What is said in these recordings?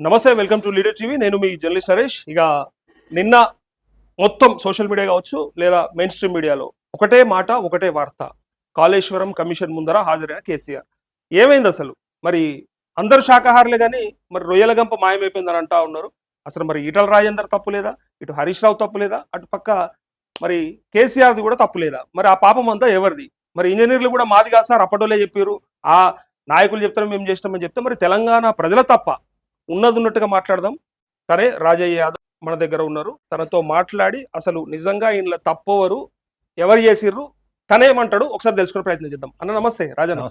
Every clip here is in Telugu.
నమస్తే, వెల్కమ్ టు లీడర్ టీవీ. నేను మీ జర్నలిస్ట్ నరేష్. ఇక నిన్న మొత్తం సోషల్ మీడియా కావచ్చు లేదా మెయిన్ స్ట్రీమ్ మీడియాలో ఒకటే మాట ఒకటే వార్త, కాళేశ్వరం కమిషన్ ముందర హాజరైన కేసీఆర్. ఏమైంది అసలు? మరి అందరు శాకాహారులే కానీ మరి రొయ్యల గంప మాయమైపోయిందని అంటా ఉన్నారు. అసలు మరి ఈటల రాజేందర్ తప్పు లేదా? ఇటు హరీష్ రావు తప్పు లేదా? అటు పక్క మరి కేసీఆర్ది కూడా తప్పు లేదా? మరి ఆ పాపం అంతా ఎవరిది? మరి ఇంజనీర్లు కూడా మాది కాదు సార్ అప్పటోలే చెప్పారు, ఆ నాయకులు చెప్తారు మేము చేసినామని చెప్తే మరి తెలంగాణ ప్రజల తప్ప? ఉన్నట్టుగా మాట్లాడదాం. సరే, రాజయ్య యాదవ్ మన దగ్గర ఉన్నారు. తనతో మాట్లాడి అసలు నిజంగా ఇంట్లో తప్పవరు, ఎవరు చేసిర్రు, తనేమంటాడు ఒకసారి తెలుసుకునే ప్రయత్నం చేద్దాం. అన్న నమస్తే. రాజన్న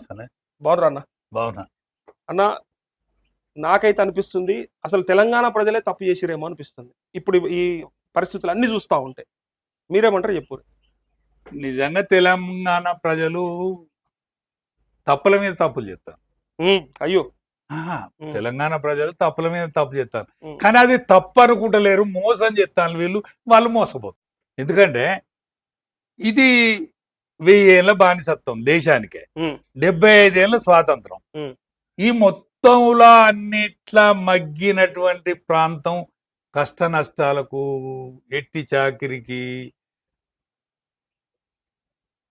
బాగున్నారా? అన్న బాగున్నా. అన్న, నాకైతే అనిపిస్తుంది అసలు తెలంగాణ ప్రజలే తప్పు చేసిరేమో అనిపిస్తుంది ఇప్పుడు ఈ పరిస్థితులు అన్ని చూస్తూ ఉంటే. మీరేమంటారు చెప్పు. నిజంగా తెలంగాణ ప్రజలు తప్పుల మీద తప్పులు చేస్తారు. అయ్యో, తెలంగాణ ప్రజలు తప్పుల మీద తప్పు చేస్తారు, కానీ అది తప్పు అనుకుంటలేరు, మోసం చేస్తారు వీళ్ళు. వాళ్ళు మోసపోతారు. ఎందుకంటే ఇది 1000 ఏళ్ళ బానిసత్వం దేశానికే, 75 ఏళ్ళ స్వాతంత్రం. ఈ మొత్తంలో అన్నిట్లా మగ్గినటువంటి ప్రాంతం కష్ట నష్టాలకు, ఎట్టి చాకిరికి,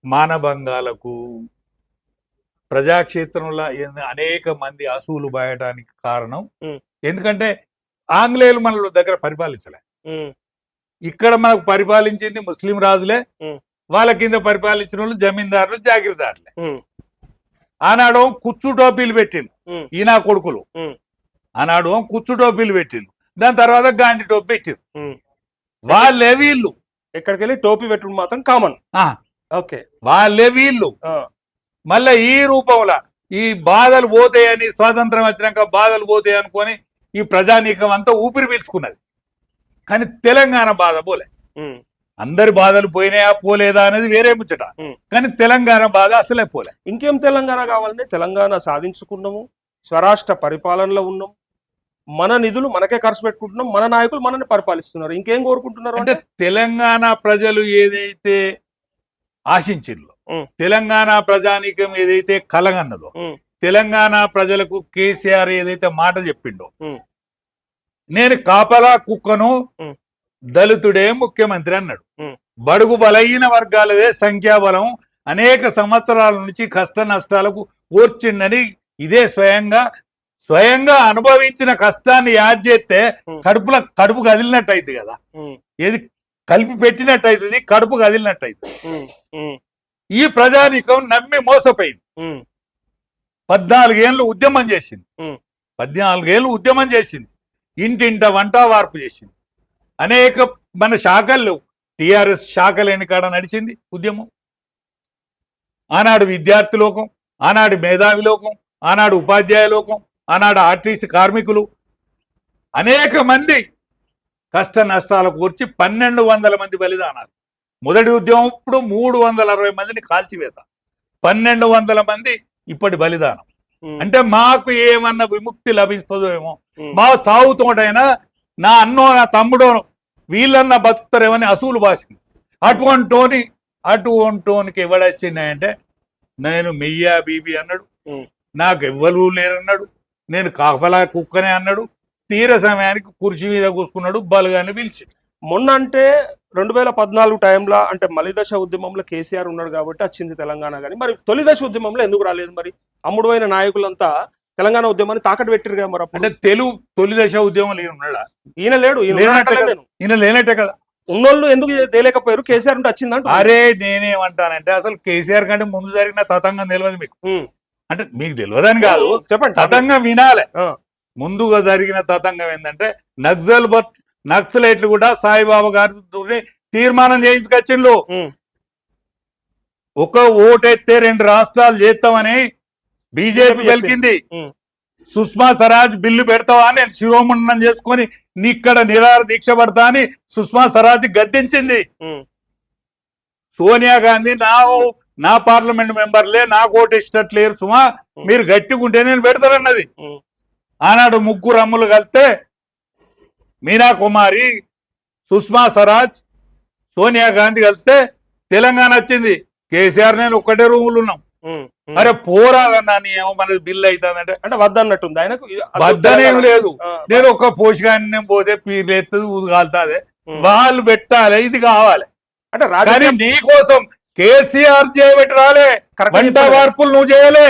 మానభంగాలకు, ప్రజాక్షేత్రంలో అనేక మంది అసూలు బాయడానికి కారణం. ఎందుకంటే ఆంగ్లేయులు మన దగ్గర పరిపాలించలే. ఇక్కడ మనకు పరిపాలించింది ముస్లిం రాజులే, వాళ్ళ కింద పరిపాలించిన వాళ్ళు జమీందారులు, జాగీర్దారులే. ఆనాడు కుచ్చు టోపీలు పెట్టిండు ఈయన కొడుకులు, ఆనాడు కుచ్చు టోపీలు పెట్టిండు, దాని తర్వాత గాంధీ టోపీ పెట్టిండు. వాళ్ళే వీళ్ళు. ఎక్కడికి వెళ్ళి టోపీ పెట్టుడు మాత్రం కామన్. ఓకే, వాళ్ళే వీళ్ళు. మళ్ళీ ఈ రూపంలో ఈ బాధలు పోతాయని, స్వాతంత్రం వచ్చినాక బాధలు పోతాయి అనుకొని ఈ ప్రజానీకం అంతా ఊపిరి పీల్చుకున్నది. కానీ తెలంగాణ బాధ పోలే. అందరి బాధలు పోయినాయా పోలేదా అనేది వేరే ముచ్చట, కానీ తెలంగాణ బాధ అసలే పోలే. ఇంకేం తెలంగాణ కావాలంటే తెలంగాణ సాధించుకున్నాము, స్వరాష్ట్ర పరిపాలనలో ఉన్నాం, మన నిధులు మనకే ఖర్చు పెట్టుకుంటున్నాం, మన నాయకులు మనల్ని పరిపాలిస్తున్నారు. ఇంకేం కోరుకుంటున్నారు అంటే తెలంగాణ ప్రజలు ఏదైతే ఆశించిందో, తెలంగాణ ప్రజానీకం ఏదైతే కలగన్నదో, తెలంగాణ ప్రజలకు కేసీఆర్ ఏదైతే మాట చెప్పిండో, నేను కాపలా కుక్కను, దళితుడే ముఖ్యమంత్రి అన్నాడు. బడుగు బలహీన వర్గాలదే సంఖ్యాబలం, అనేక సంవత్సరాల నుంచి కష్ట నష్టాలకు ఓర్చిందని ఇదే స్వయంగా అనుభవించిన కష్టాన్ని యాద్ చేస్తే కడుపు కదిలినట్టు అవుతుంది కదా. ఏది కలిపి పెట్టినట్టు అవుతుంది, కడుపు కదిలినట్టు అవుతుంది. ఈ ప్రజానీకం నమ్మి మోసపోయింది. 14 ఏళ్ళు ఉద్యమం చేసింది, 14 ఏళ్ళు ఉద్యమం చేసింది, ఇంటింట వంట వార్పు చేసింది. అనేక మన శాఖలు, టిఆర్ఎస్ శాఖలేని కాడ నడిచింది ఉద్యమం. ఆనాడు విద్యార్థి లోకం, ఆనాడు మేధావి లోకం, ఆనాడు ఉపాధ్యాయ లోకం, ఆనాడు ఆర్టీసీ కార్మికులు, అనేక మంది కష్ట నష్టాలకు వచ్చి 1200 మంది బలిదానాలు. మొదటి ఉద్యమం ఇప్పుడు 360 మందిని కాల్చివేత, 1200 మంది ఇప్పటి బలిదానం. అంటే మాకు ఏమన్నా విముక్తి లభిస్తుందో ఏమో, మా చావుతోటైనా నా అన్నో నా తమ్ముడో వీళ్ళన్నా బతుకుతారేమని అసూలు భాషింది. అటువంటికి ఎవడొచ్చిందంటే, నేను మెయ్యా బీబీ అన్నాడు, నాకు ఎవ్వరు లేరన్నాడు, నేను కాపలా కుక్కనే అన్నాడు. తీర సమయానికి కుర్చీ మీద కూర్చున్నాడు, బలుగాని పిలిచి. మొన్న అంటే 2014 టైంలో అంటే మలిదశ ఉద్యమంలో కేసీఆర్ ఉన్నాడు కాబట్టి వచ్చింది తెలంగాణ. కానీ మరి తొలి దశ ఉద్యమంలో ఎందుకు రాలేదు? మరి అమ్ముడు అయిన నాయకులంతా తెలంగాణ ఉద్యమాన్ని తాకట్టు పెట్టిరు కదా. మరి అంటే తొలి దశ ఉద్యమం ఉన్నాడా? ఈయన లేడు, ఈయన లేనట్టే కదా. ఉన్నోళ్ళు ఎందుకు తేలేకపోయారు? కేసీఆర్ ఉంటే వచ్చిందంట. అరే నేనేమంటానంటే, అసలు కేసీఆర్ కంటే ముందు జరిగిన తతంగం తెలియదు మీకు. అంటే మీకు తెలియదని కాదు, చెప్పండి. తతంగం వినాలే. ముందుగా జరిగిన తతంగం ఏంటంటే, నక్సలైట్లు కూడా సాయిబాబా గారితో తీర్మానం చేయించుకొచ్చిండ్రు. ఒక ఓటెత్తే 2 రాష్ట్రాలు చేస్తామని బీజేపీ పలికింది. సుష్మా స్వరాజ్ బిల్లు పెడతావా, నేను శిరోమండనం చేసుకొని నీక్కడ నిరాహార దీక్ష పడతా అని సుష్మా స్వరాజ్ గద్దించింది. సోనియా గాంధీ నా పార్లమెంట్ మెంబర్లే, నాకు ఓటు ఇష్టట్లేరు సుమా, మీరు గట్టిగుంటే నేను పెడతానన్నది. ఆనాడు 3 అమ్ములు కలిస్తే మీనా కుమారి, సుష్మా స్వరాజ్, సోనియా గాంధీ కలిస్తే తెలంగాణ వచ్చింది. కేసీఆర్ నేను ఒక్కటే రూములు ఉన్నాం. అరే పోరాదన్నా నీ ఏమో మనది బిల్లు అవుతుందంటే అంటే వద్దన్నట్టుంది ఆయనకు వద్దనేం లేదు. నేను ఒక పోషకాన్ని పోతే పీర్లు ఎత్తది ఊదు కాలుతాదే, వాళ్ళు పెట్టాలి, ఇది కావాలి. అంటే కానీ రాజకీయ నీ కోసం కేసీఆర్ చేయబెట్టి రాలే, వంట మార్పులు నువ్వు చేయలే.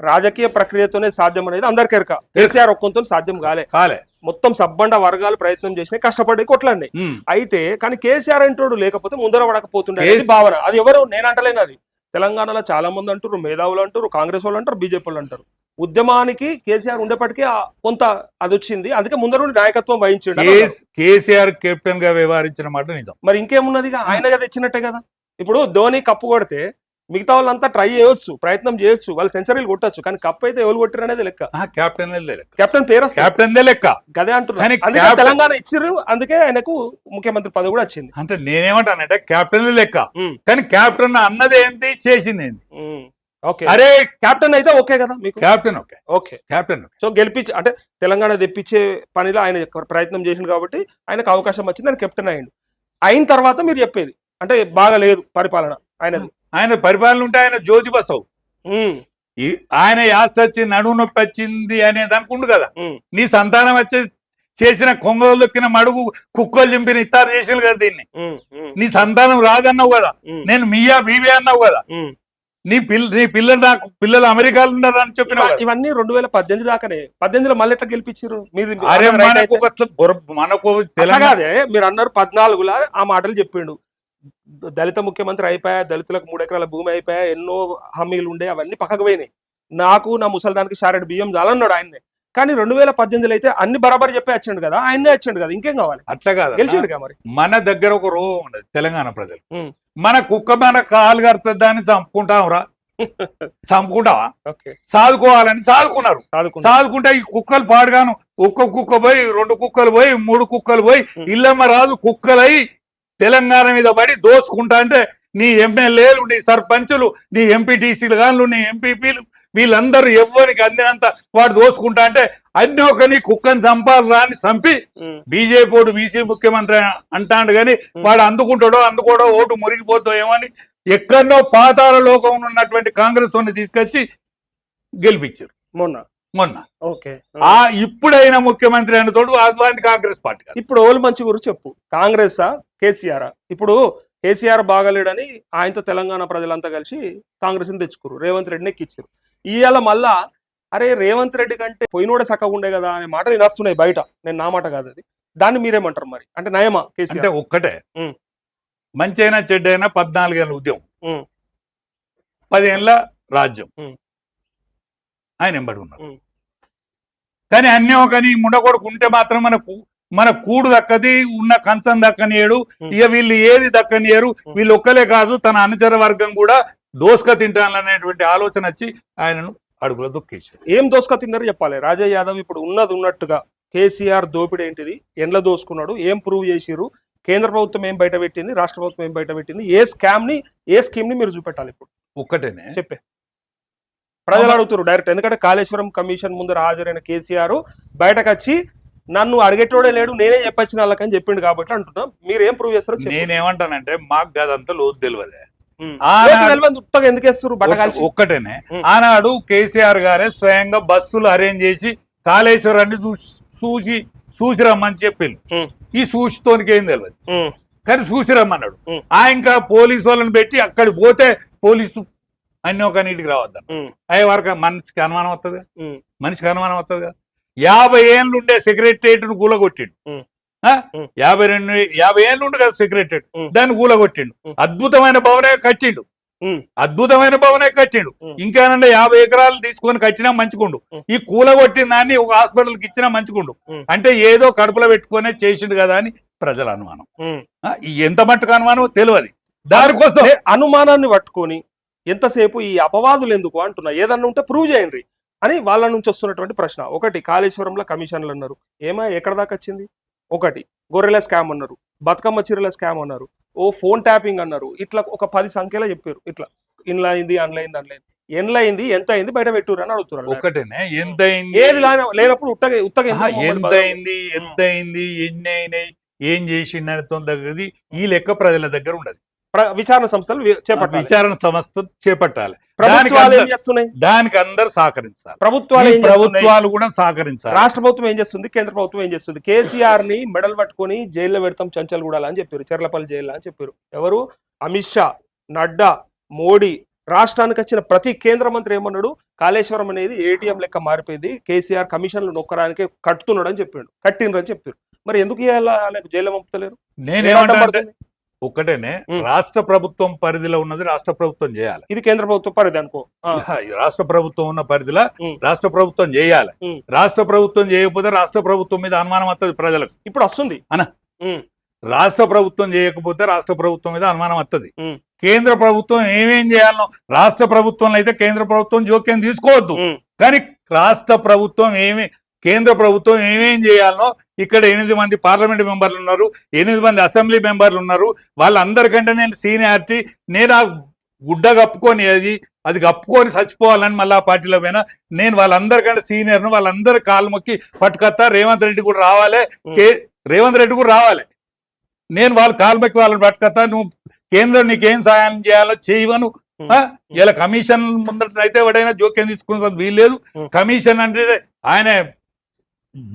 రాజకీయ ప్రక్రియతోనే సాధ్యం అనేది అందరికీ ఎరక. కేసీఆర్ ఒక్కంతో సాధ్యం కాలే. మొత్తం సబ్బండ వర్గాలు ప్రయత్నం చేసినాయి, కష్టపడి కొట్లాడినాయి. అయితే కానీ కేసీఆర్ అంటోడు లేకపోతే ముందర పడకపోతుండే భావన. అది ఎవరు నేను అంటలేను. అది తెలంగాణలో చాలా మంది అంటారు, మేధావులు అంటారు, కాంగ్రెస్ వాళ్ళు అంటారు, బీజేపీ వాళ్ళు అంటారు. ఉద్యమానికి కేసీఆర్ ఉండేప్పటికీ కొంత అది వచ్చింది, అందుకే ముందర నుండి నాయకత్వం వహించిండు. కేసీఆర్ కెప్టెన్ గా వ్యవహరించిన మాట నిజం. మరి ఇంకేమున్నది, ఆయన కదా తెచ్చినట్టే కదా. ఇప్పుడు ధోని కప్పు కొడితే మిగతా వాళ్ళంతా ట్రై చేయొచ్చు, ప్రయత్నం చేయొచ్చు, వాళ్ళు సెంచరీలు కొట్టచ్చు, కానీ కప్ అయితే ఎవరు కొట్టారు అనేది లెక్క. కెప్టెన్ పేరు లెక్క గదే అంటున్నారు. అందుకే తెలంగాణ ఇచ్చిర్రు, అందుకే ఆయనకు ముఖ్యమంత్రి పదవి కూడా వచ్చింది. అంటే నేనేమంటానంటే కెప్టెన్ లెక్క, కానీ కెప్టెన్ అన్నది ఏంటి, చేసింది ఏంటి. అరే కెప్టెన్ అయితే ఓకే కదా మీకు, కెప్టెన్ ఓకే. సో గెలిపించి అంటే తెలంగాణ తెప్పించే పనిలో ఆయన ప్రయత్నం చేసిండు కాబట్టి ఆయనకు అవకాశం వచ్చింది, ఆయన కెప్టెన్ అయ్యిండు. అయిన తర్వాత మీరు చెప్పేది అంటే బాగా లేదు పరిపాలన ఆయన పరిపాలన ఉంటే ఆయన జ్యోతి బసవు, ఆయన యాస్త వచ్చి నడువు నొప్పి వచ్చింది అనేది అనుకుండు కదా. నీ సంతానం వచ్చి చేసిన కొంగలు దొక్కిన మడుగు కుక్కలు చింపిన ఇత్తారు చేసారు కదా దీన్ని. నీ సంతానం రాదన్నావు కదా, నేను మియా బీబీ అన్నావు కదా. నీ పిల్లలు నాకు పిల్లలు అమెరికాలో ఉన్నారు అని చెప్పిన. ఇవన్నీ 2018 దాకానే. 18లో మళ్ళీ ఎట్లా గెలిపించారు మీరు? మనకు తెలంగాణే మీరు అన్నారు 14లో ఆ మాటలు చెప్పిండు. దళిత ముఖ్యమంత్రి అయిపోయా, దళితులకు 3 ఎకరాల భూమి అయిపోయా, ఎన్నో హామీలు ఉండే, అవన్నీ పక్కకు పోయినాయి. నాకు నా ముసలిదానికి షారెడ్ బియ్యం చాలన్నాడు ఆయన్నే. కానీ 2018లో అయితే అన్ని బరాబర్ చెప్పి వచ్చిండు కదా, ఆయన్నే వచ్చిండు కదా, ఇంకేం కావాలి? అట్లా కాదు, గెలిచిండు కదా. మరి మన దగ్గర ఒక రోగం ఉండదు తెలంగాణ ప్రజలు, మన కుక్క మన కాలు కడుతుంది దాన్ని చంపుకుంటాంరా. చంపుకుంటావా? సాదుకోవాలని సాదుకున్నారు. సాదుకుంటే ఈ కుక్కలు పాడుగాను, ఒక్క కుక్క పోయి 2 కుక్కలు పోయి 3 కుక్కలు పోయి ఇల్లమ్మ రాజు కుక్కలై తెలంగాణ మీద పడి దోసుకుంటా అంటే నీ ఎమ్మెల్యేలు, నీ సర్పంచులు, నీ ఎంపీటీసీలు గాను, నీ ఎంపీపీలు, వీళ్ళందరూ ఎవ్వరికి అందినంత వాడు దోసుకుంటా అంటే అన్ని ఒక నీ కుక్కని చంపాలి రాని చంపి బీజేపీ ఓడు బీసీ ముఖ్యమంత్రి అంటాడు. కానీ వాడు అందుకోడో ఓటు మురిగిపోతావు ఏమని ఎక్కడో పాతాల లోకం ఉన్నటువంటి కాంగ్రెస్ వాడిని తీసుకొచ్చి గెలిపించారు మొన్న. ఇప్పుడైనా ముఖ్యమంత్రి అనే తోడు అటువంటి కాంగ్రెస్ పార్టీ. ఇప్పుడు ఓళ్ళు మంచి గురించి చెప్పు, కాంగ్రెస్ కేసీఆర్? ఇప్పుడు కేసీఆర్ బాగలేడని ఆయనతో తెలంగాణ ప్రజలంతా కలిసి కాంగ్రెస్ ని తెచ్చుకోరు, రేవంత్ రెడ్డిని ఎక్కిచ్చారు. ఇవాళ మళ్ళా అరే రేవంత్ రెడ్డి కంటే పోయినోడే చక్కగా ఉండే కదా అనే మాట నేను వస్తున్నాయి బయట. నేను నా మాట కాదు అది. దాన్ని మీరేమంటారు మరి? అంటే నయమా కేసీఆర్? అంటే ఒక్కటే, మంచి అయినా చెడ్డ అయినా 14 ఏళ్ళ ఉద్యమం, 10 ఏళ్ళ రాజ్యం ఆయన ఎంబడి ఉన్నారు. కానీ అన్నీ ఒకని ముండకొడుకు ఉంటే మాత్రం మన కూడు దక్కది, ఉన్న కంచం దక్కనియడు. ఇక వీళ్ళు ఏది దక్కనియరు. వీళ్ళు ఒక్కలే కాదు, తన అనుచర వర్గం కూడా దోసుక తింటాననేటువంటి ఆలోచన వచ్చి ఆయనను అడుగులో దొక్కేశారు. ఏం దోసుక తిన్నారు చెప్పాలి. రాజా యాదవ్ ఇప్పుడు ఉన్నది ఉన్నట్టుగా కేసీఆర్ దోపిడీ ఏంటిది, ఎండ్ల దోసుకున్నాడు, ఏం ప్రూవ్ చేసిరు, కేంద్ర ప్రభుత్వం ఏం బయట పెట్టింది, రాష్ట్ర ప్రభుత్వం ఏం బయట పెట్టింది, ఏ స్కీమ్ ని మీరు చూపెట్టాలి. ఇప్పుడు ఒక్కటేనే చెప్పే ప్రజలు అడుగుతారు డైరెక్ట్. ఎందుకంటే కాళేశ్వరం కమిషన్ ముందర హాజరైన కేసీఆర్ బయటకు వచ్చి నన్ను అడిగేటోడే లేడు, నేనే చెప్పొచ్చిన వాళ్ళకని చెప్పిండు కాబట్టి అంటున్నాం. మీరు ఏం ప్రూవ్ చేస్తారు? నేనేమంటానంటే మాకు గదంతా లోతు తెలియదే, ఎందుకు వేస్తారు బట్టగాల్చి? ఒక్కటేనే, ఆనాడు కేసీఆర్ గారే స్వయంగా బస్సులు అరేంజ్ చేసి కాళేశ్వరాన్ని చూసి రమ్మని చెప్పిండు. ఈ సూచితోనికి ఏం తెలియదు, కానీ చూసి రమ్మన్నాడు. ఇంకా పోలీసు వాళ్ళని పెట్టి అక్కడికి పోతే పోలీసు అన్ని ఒక నీటికి రావద్దాం. అయ్యే వరకు మనిషికి అనుమానం వస్తుంది, మనిషికి అనుమానం వస్తుంది కదా. 50 ఏళ్ళు ఉండే సెక్రటరియట్ ను కూలగొట్టిండు. 50 ఏళ్ళు ఉండు కదా సెక్రటరియట్, దాన్ని కూలగొట్టిండు. అద్భుతమైన భవనే కట్టిండు. ఇంకేనంటే 50 ఎకరాలు తీసుకొని కట్టినా మంచిగుండు. ఈ కూలగొట్టిన దాన్ని ఒక హాస్పిటల్కి ఇచ్చినా మంచిగుండు. అంటే ఏదో కడుపులో పెట్టుకునే చేసిండు కదా అని ప్రజల అనుమానం. ఎంత మట్టుకు అనుమానం తెలియదు. దానికోసం అనుమానాన్ని పట్టుకొని ఎంతసేపు ఈ అపవాదులు ఎందుకు అంటున్నా? ఏదన్నా ఉంటే ప్రూవ్ చేయండి అని వాళ్ళ నుంచి వస్తున్నటువంటి ప్రశ్న. ఒకటి, కాళేశ్వరంలో కమిషన్లు అన్నారు, ఎక్కడ దాకా వచ్చింది? ఒకటి, గొర్రెల స్కామ్ అన్నారు, బతుకమ్మ చీరల స్కామ్ అన్నారు, ఫోన్ ట్యాపింగ్ అన్నారు. ఇట్లా ఒక 10 సంఖ్యలో చెప్పారు. ఇట్లా ఇన్లా అయింది, ఎన్ల అయింది, ఎంత అయింది బయట పెట్టురు అని అడుగుతున్నారు. ఒకటేనే, ఎంత ఏది లేనప్పుడు ఉత్తగా ఎంత అయింది, ఎన్ని అయినాయి, ఏం చేసిండని దగ్గరది ఈ లెక్క ప్రజల దగ్గర ఉండదు. విచారణ సంస్థలు చేపట్టాలి. విచారణ సంస్థ చేపట్టాలి. ప్రభుత్వాలు ఏం చేస్తున్నాయి? దానికి అందరు సహకరించాలి. ప్రభుత్వాలు కూడా సహకరించాలి. రాష్ట్ర ప్రభుత్వం ఏం చేస్తుంది, కేంద్ర ప్రభుత్వం ఏం చేస్తుంది? కేసీఆర్ ని మెడల్ పట్టుకొని జైల్లో పెడతాం చంచల్గూడ అని చెప్పారు, చెర్లపల్లి జైల్లో అని చెప్పారు. ఎవరు? అమిత్ షా, నడ్డా, మోడీ. రాష్ట్రానికి వచ్చిన ప్రతి కేంద్ర మంత్రి ఏమన్నాడు? కాళేశ్వరం అనేది ఏటీఎం లెక్క మారిపోయింది, కేసీఆర్ కమిషన్లు నొక్కడానికి కట్టుతున్నాడు అని చెప్పాడు, కట్టిండ్రు అని చెప్పారు. మరి ఎందుకు జైల్లో పంపుతలేరు? నేనేమంటే ఒకటేనే, రాష్ట్ర ప్రభుత్వం పరిధిలో ఉన్నది రాష్ట్ర ప్రభుత్వం చేయాలి. ఇది కేంద్ర ప్రభుత్వం పరిధి అనుకో. రాష్ట్ర ప్రభుత్వం ఉన్న పరిధిలో రాష్ట్ర ప్రభుత్వం చేయాలి. రాష్ట్ర ప్రభుత్వం చేయకపోతే రాష్ట్ర ప్రభుత్వం మీద అనుమానం వస్తుంది ప్రజలకు. ఇప్పుడు వస్తుంది అన్న, రాష్ట్ర ప్రభుత్వం చేయకపోతే రాష్ట్ర ప్రభుత్వం మీద అనుమానం వస్తుంది. కేంద్ర ప్రభుత్వం ఏమేం చేయాలనో, రాష్ట్ర ప్రభుత్వంలో అయితే కేంద్ర ప్రభుత్వం జోక్యం తీసుకోవద్దు, కానీ రాష్ట్ర ప్రభుత్వం కేంద్ర ప్రభుత్వం ఏమేం చేయాలనో, ఇక్కడ 8 మంది పార్లమెంట్ మెంబర్లు ఉన్నారు, 8 మంది అసెంబ్లీ మెంబర్లు ఉన్నారు, వాళ్ళందరికంటే నేను సీనియారిటీ, నేను ఆ గుడ్డ కప్పుకొని అది కప్పుకొని చచ్చిపోవాలని మళ్ళీ ఆ పార్టీలో పోయినా, నేను వాళ్ళందరికంటే సీనియర్ను, వాళ్ళందరి కాలు మొక్కి పట్టుకొస్తా, రేవంత్ రెడ్డి కూడా రావాలి, రేవంత్ రెడ్డి కూడా రావాలి, నేను వాళ్ళ కాలు మొక్కి వాళ్ళని పట్టుకొస్తా, నువ్వు కేంద్రం నీకేం సహాయం చేయాలో చేయవను. ఇలా కమిషన్ ముందరైతే ఎవడైనా జోక్యం తీసుకున్న వీల్లేదు. కమిషన్ అంటే ఆయన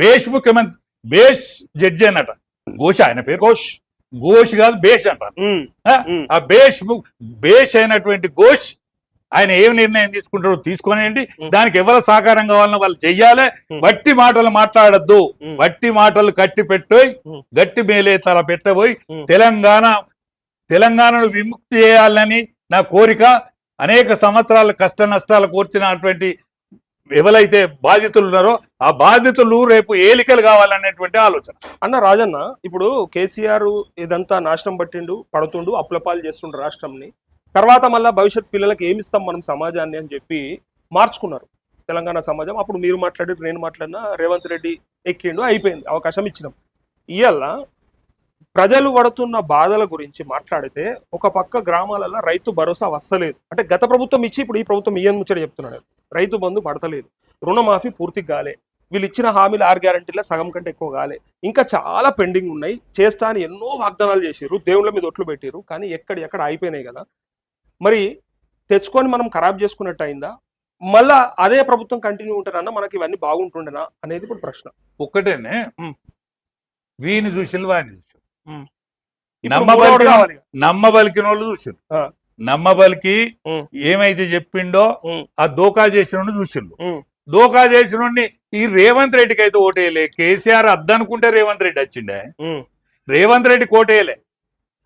బేష్ ముఖ్యమంత్రి, బేష్ జడ్జి అన్నట, ఘోష్ ఆయన పేరు, ఘోష్ కాదు బేష్ అంటారు. ఆ బేష్ అయినటువంటి ఘోష్ ఆయన ఏం నిర్ణయం తీసుకుంటారో తీసుకునేయండి, దానికి ఎవరు సహకారం కావాలన్నా వాళ్ళు చెయ్యాలి. వట్టి మాటలు మాట్లాడద్దు, వట్టి మాటలు కట్టి పెట్టోయి, గట్టి మేలే తల పెట్టబోయి తెలంగాణను విముక్తి చేయాలని నా కోరిక. అనేక సంవత్సరాల కష్ట నష్టాలు కోర్చినటువంటి ఎవరైతే బాధితులు ఉన్నారో ఆ బాధితులు రేపు ఏలికలు కావాలనేటువంటి ఆలోచన. అన్న రాజన్న, ఇప్పుడు కేసీఆర్ ఇదంతా నాశనం పడుతుండు, అప్పులపాలు చేస్తుండ్రు రాష్ట్రంని. తర్వాత మళ్ళీ భవిష్యత్ పిల్లలకి ఏమి ఇస్తాం మనం సమాజాన్ని అని చెప్పి మార్చుకున్నారు తెలంగాణ సమాజం. అప్పుడు మీరు మాట్లాడి నేను మాట్లాడినా, రేవంత్ రెడ్డి ఎక్కిండు, అయిపోయింది, అవకాశం ఇచ్చినాం. ఇవాళ ప్రజలు పడుతున్న బాధల గురించి మాట్లాడితే ఒక పక్క గ్రామాలలో రైతు భరోసా వస్తలేదు, అంటే గత ప్రభుత్వం ఇచ్చి ఇప్పుడు ఈ ప్రభుత్వం ఇయ్యని ముచ్చట చెప్తున్నాడు. రైతు బంధు పడతలేదు, రుణమాఫీ పూర్తిగా కాలే, వీళ్ళు ఇచ్చిన హామీలు 6 గ్యారంటీలో సగం కంటే ఎక్కువ కాలే, ఇంకా చాలా పెండింగ్ ఉన్నాయి. చేస్తా అని ఎన్నో వాగ్దానాలు చేసారు, దేవుళ్ళ మీద ఒట్లు పెట్టారు, కానీ ఎక్కడ అయిపోయినాయి కదా. మరి తెచ్చుకొని మనం ఖరాబ్ చేసుకున్నట్టు అయిందా? మళ్ళా అదే ప్రభుత్వం కంటిన్యూ ఉంటారన్నా మనకి ఇవన్నీ బాగుంటుండేనా అనేది ఇప్పుడు ప్రశ్న. ఒక్కటేనే, వీని చూసి వాడిని చూసి నమ్మబలికిన వాళ్ళు చూసిండు, నమ్మబలికి ఏమైతే చెప్పిండో ఆ దోకా చేసిన చూసిండు. దోకా చేసిన ఈ రేవంత్ రెడ్డికి అయితే ఓటేయలే. కేసీఆర్ అద్దనుకుంటే రేవంత్ రెడ్డి వచ్చిండే, రేవంత్ రెడ్డి కోటేయలే.